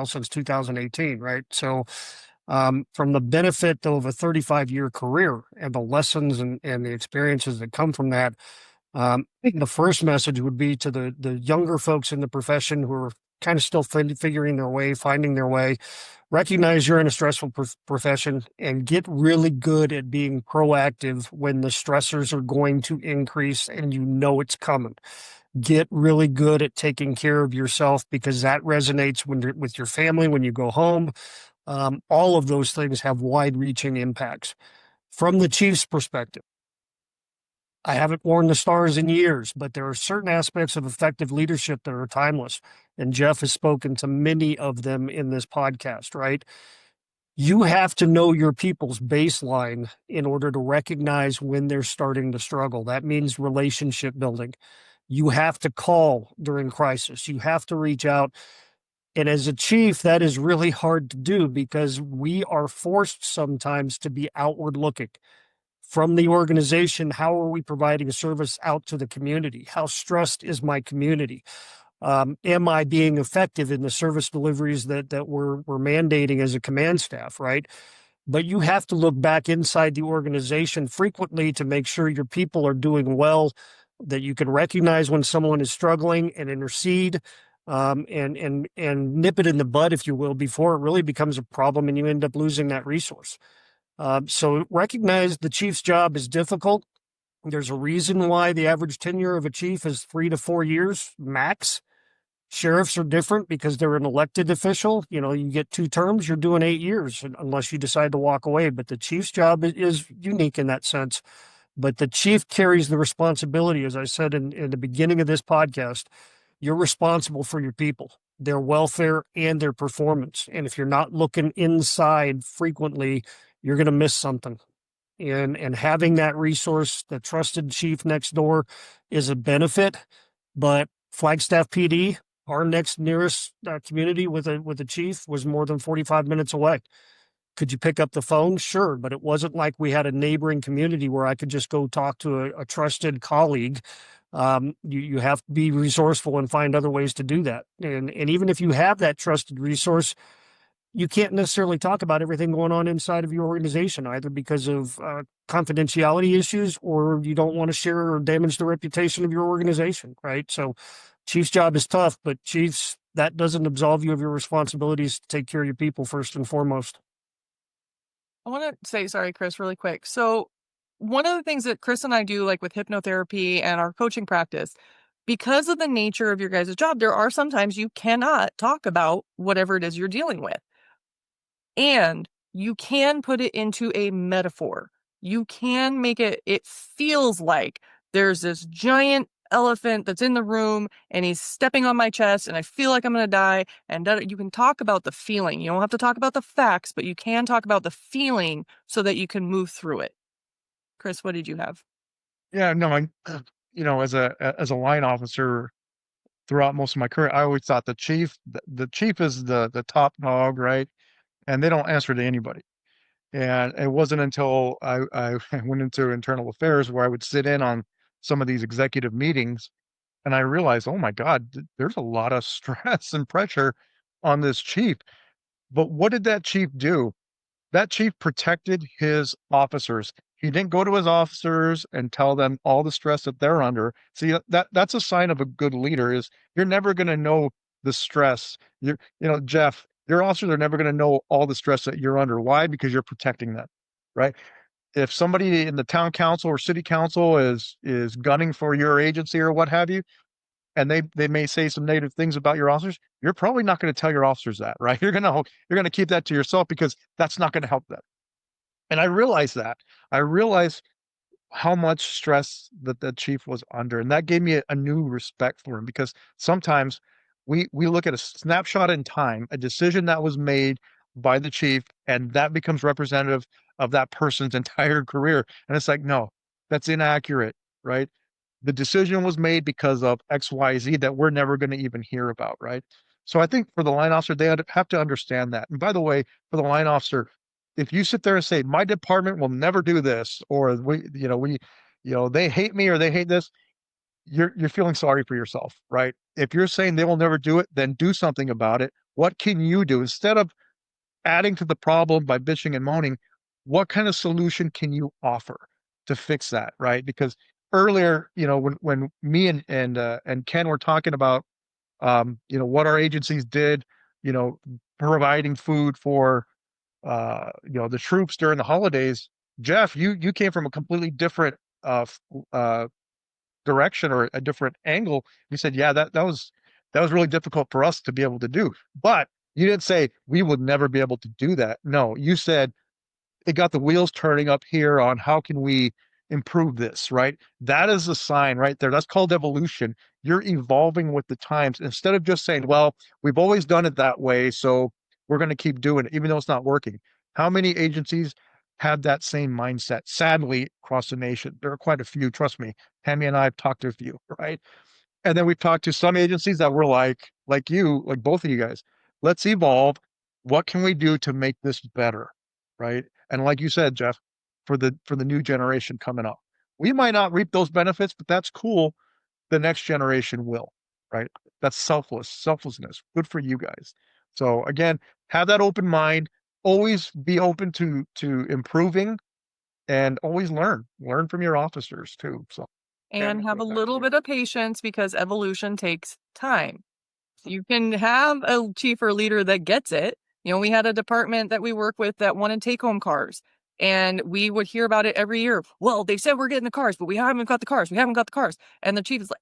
C: since 2018, right? So from the benefit of a 35-year career and the lessons and the experiences that come from that, I think the first message would be to the younger folks in the profession who are kind of still figuring their way, finding their way. Recognize you're in a stressful profession and get really good at being proactive when the stressors are going to increase and it's coming. Get really good at taking care of yourself, because that resonates with your family when you go home. All of those things have wide-reaching impacts. From the chief's perspective, I haven't worn the stars in years, but there are certain aspects of effective leadership that are timeless. And Jeff has spoken to many of them in this podcast, right? You have to know your people's baseline in order to recognize when they're starting to struggle. That means relationship building. You have to call during crisis. You have to reach out. And as a chief, that is really hard to do because we are forced sometimes to be outward looking. From the organization, how are we providing a service out to the community? How stressed is my community? Am I being effective in the service deliveries that we're mandating as a command staff, right? But you have to look back inside the organization frequently to make sure your people are doing well, that you can recognize when someone is struggling and intercede, and nip it in the bud, if you will, before it really becomes a problem and you end up losing that resource. So recognize the chief's job is difficult. There's a reason why the average tenure of a chief is 3 to 4 years max. Sheriffs are different because they're an elected official. You get 2 terms, you're doing 8 years unless you decide to walk away. But the chief's job is unique in that sense. But the chief carries the responsibility, as I said in the beginning of this podcast. You're responsible for your people, their welfare and their performance. And if you're not looking inside frequently, you're going to miss something. And having that resource, the trusted chief next door, is a benefit. But Flagstaff PD, our next nearest community with a chief, was more than 45 minutes away. Could you pick up the phone? Sure, but it wasn't like we had a neighboring community where I could just go talk to a trusted colleague. You have to be resourceful and find other ways to do that. And even if you have that trusted resource, you can't necessarily talk about everything going on inside of your organization, either because of confidentiality issues, or you don't want to share or damage the reputation of your organization, right? So chief's job is tough, but chiefs, that doesn't absolve you of your responsibilities to take care of your people first and foremost.
B: I want to say, sorry, Chris, really quick. So one of the things that Chris and I do, like with hypnotherapy and our coaching practice, because of the nature of your guys' job, there are sometimes you cannot talk about whatever it is you're dealing with. And you can put it into a metaphor. You can make it feels like there's this giant elephant that's in the room and he's stepping on my chest and I feel like I'm going to die. And you can talk about the feeling. You don't have to talk about the facts, but you can talk about the feeling so that you can move through it. Chris, what did you have?
D: Yeah, no, as a line officer throughout most of my career, I always thought the chief is the top dog, right? And they don't answer to anybody. And it wasn't until I went into internal affairs where I would sit in on some of these executive meetings and I realized, oh my God, there's a lot of stress and pressure on this chief. But what did that chief do? That chief protected his officers. He didn't go to his officers and tell them all the stress that they're under. See, that's a sign of a good leader is you're never going to know the stress. Jeff, your officers are never going to know all the stress that you're under. Why? Because you're protecting them, right? If somebody in the town council or city council is gunning for your agency or what have you, and they may say some negative things about your officers, you're probably not going to tell your officers that, right? You're gonna keep that to yourself because that's not going to help them. And I realized that. I realized how much stress that the chief was under, and that gave me a new respect for him because sometimes we look at a snapshot in time, a decision that was made by the chief, and that becomes representative of that person's entire career. And it's like, no, that's inaccurate, right? The decision was made because of XYZ that we're never going to even hear about, right? So I think for the line officer, they have to understand that. And by the way, for the line officer, if you sit there and say, my department will never do this, or they hate me or they hate this, you're feeling sorry for yourself, right? If you're saying they will never do it, then do something about it. What can you do? Instead of adding to the problem by bitching and moaning, what kind of solution can you offer to fix that, right? Because earlier, when me and Ken were talking about what our agencies did, providing food for the troops during the holidays. Jeff, you came from a completely different direction or a different angle. You said, yeah, that was really difficult for us to be able to do. But you didn't say we would never be able to do that. No, you said it got the wheels turning up here on how can we improve this, right? That is a sign right there. That's called evolution. You're evolving with the times instead of just saying, well, we've always done it that way, so we're going to keep doing it, even though it's not working. How many agencies have that same mindset? Sadly, across the nation, there are quite a few. Trust me, Tammy and I have talked to a few, right? And then we've talked to some agencies that were like you, like both of you guys. Let's evolve. What can we do to make this better, right? And like you said, Jeff, for the new generation coming up, we might not reap those benefits, but that's cool. The next generation will, right? That's selflessness. Good for you guys. So again, have that open mind. Always be open to improving, and always learn from your officers too. So
B: And have a
D: back to
B: little
D: you.
B: bit of patience because evolution takes time. You can have a chief or leader that gets it. We had a department that we work with that wanted take-home cars, and we would hear about it every year. Well, they said we're getting the cars, but we haven't got the cars. We haven't got the cars. And the chief is like,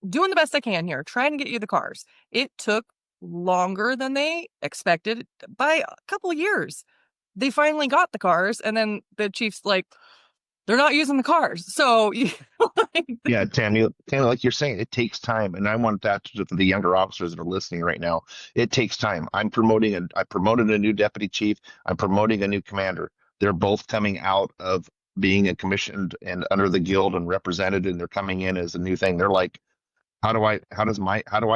B: doing the best I can here, trying to get you the cars. It took longer than they expected by a couple of years. They finally got the cars, and then the chief's like, they're not using the cars. So,
A: Yeah, Tammy, kind of like you're saying, it takes time, and I want that to the younger officers that are listening right now. It takes time. I promoted a new deputy chief. I'm promoting a new commander. They're both coming out of being a commissioned and under the guild and represented, and they're coming in as a new thing. They're like, how do I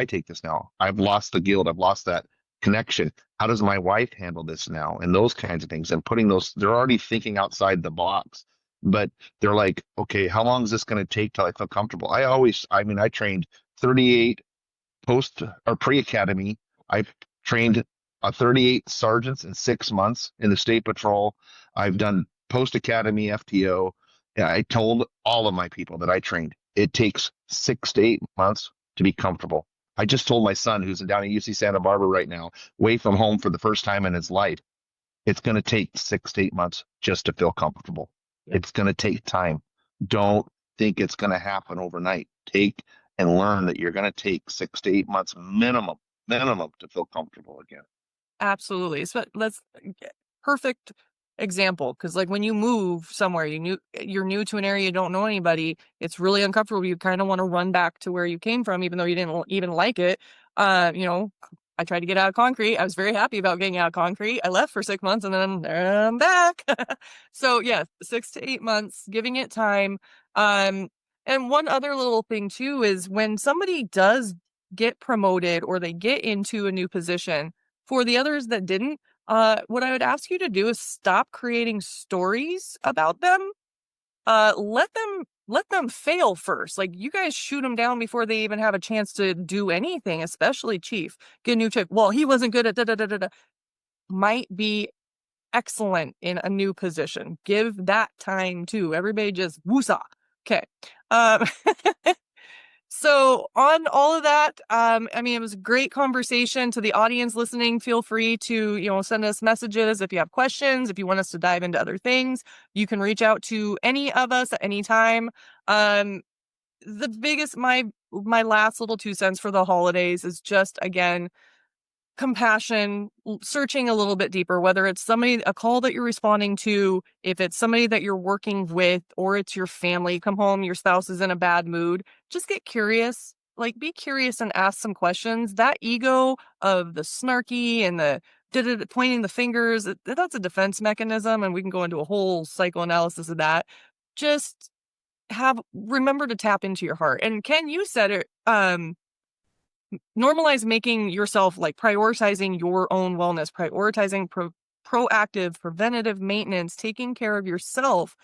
A: take this now? I've lost the guild. I've lost that connection. How does my wife handle this now? And those kinds of things. And they're already thinking outside the box, but they're like, okay, how long is this going to take till I feel comfortable? I trained 38 post or pre-academy. I trained 38 sergeants in 6 months in the state patrol. I've done post academy FTO. Yeah, I told all of my people that I trained, it takes 6 to 8 months to be comfortable. I just told my son, who's down at UC Santa Barbara right now, away from home for the first time in his life, it's going to take 6 to 8 months just to feel comfortable.
B: Yep.
A: It's going to take time. Don't think it's going to happen overnight. Take and learn that you're going to take 6 to 8 months minimum to feel comfortable again.
B: Absolutely. So let's perfect example, because like when you move somewhere, you're new to an area, you don't know anybody, it's really uncomfortable. You kind of want to run back to where you came from, even though you didn't even like it. You know, I tried to get out of concrete. I was very happy about getting out of concrete. I left for 6 months and then I'm back. So yeah, 6 to 8 months, giving it time. And one other little thing too is when somebody does get promoted or they get into a new position, for the others that didn't, what I would ask you to do is stop creating stories about them. Let them fail first. Like you guys shoot them down before they even have a chance to do anything, especially Chief. Get a new chick. Well, he wasn't good at da da da da da. Might be excellent in a new position. Give that time too. Everybody just woosah. Okay. Um, So on all of that, I mean, it was a great conversation. To the audience listening, feel free to, send us messages if you have questions, if you want us to dive into other things. You can reach out to any of us at any time. The biggest, my last little 2 cents for the holidays is just, again, compassion, searching a little bit deeper, whether it's a call that you're responding to, if it's somebody that you're working with, or it's your family, come home, your spouse is in a bad mood, just get curious, like be curious and ask some questions. That ego of the snarky and the pointing the fingers, that's a defense mechanism. And we can go into a whole psychoanalysis of that. Just remember to tap into your heart. And Ken, you said it, normalize making yourself, like prioritizing your own wellness, prioritizing proactive preventative maintenance, taking care of yourself,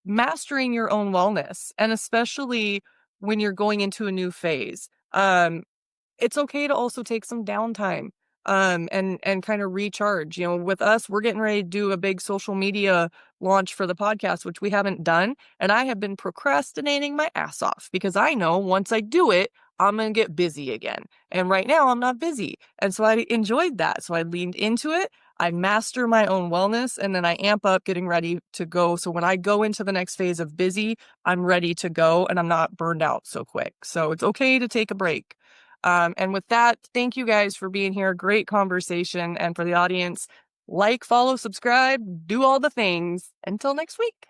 B: mastering your own wellness, and especially when you're going into a new phase. It's okay to also take some downtime, and kind of recharge. With us, we're getting ready to do a big social media launch for the podcast, which we haven't done, and I have been procrastinating my ass off because I know once I do it, I'm going to get busy again. And right now I'm not busy. And so I enjoyed that. So I leaned into it. I master my own wellness, and then I amp up getting ready to go. So when I go into the next phase of busy, I'm ready to go and I'm not burned out so quick. So it's okay to take a break. And with that, thank you guys for being here. Great conversation. And for the audience, like, follow, subscribe, do all the things. Until next week.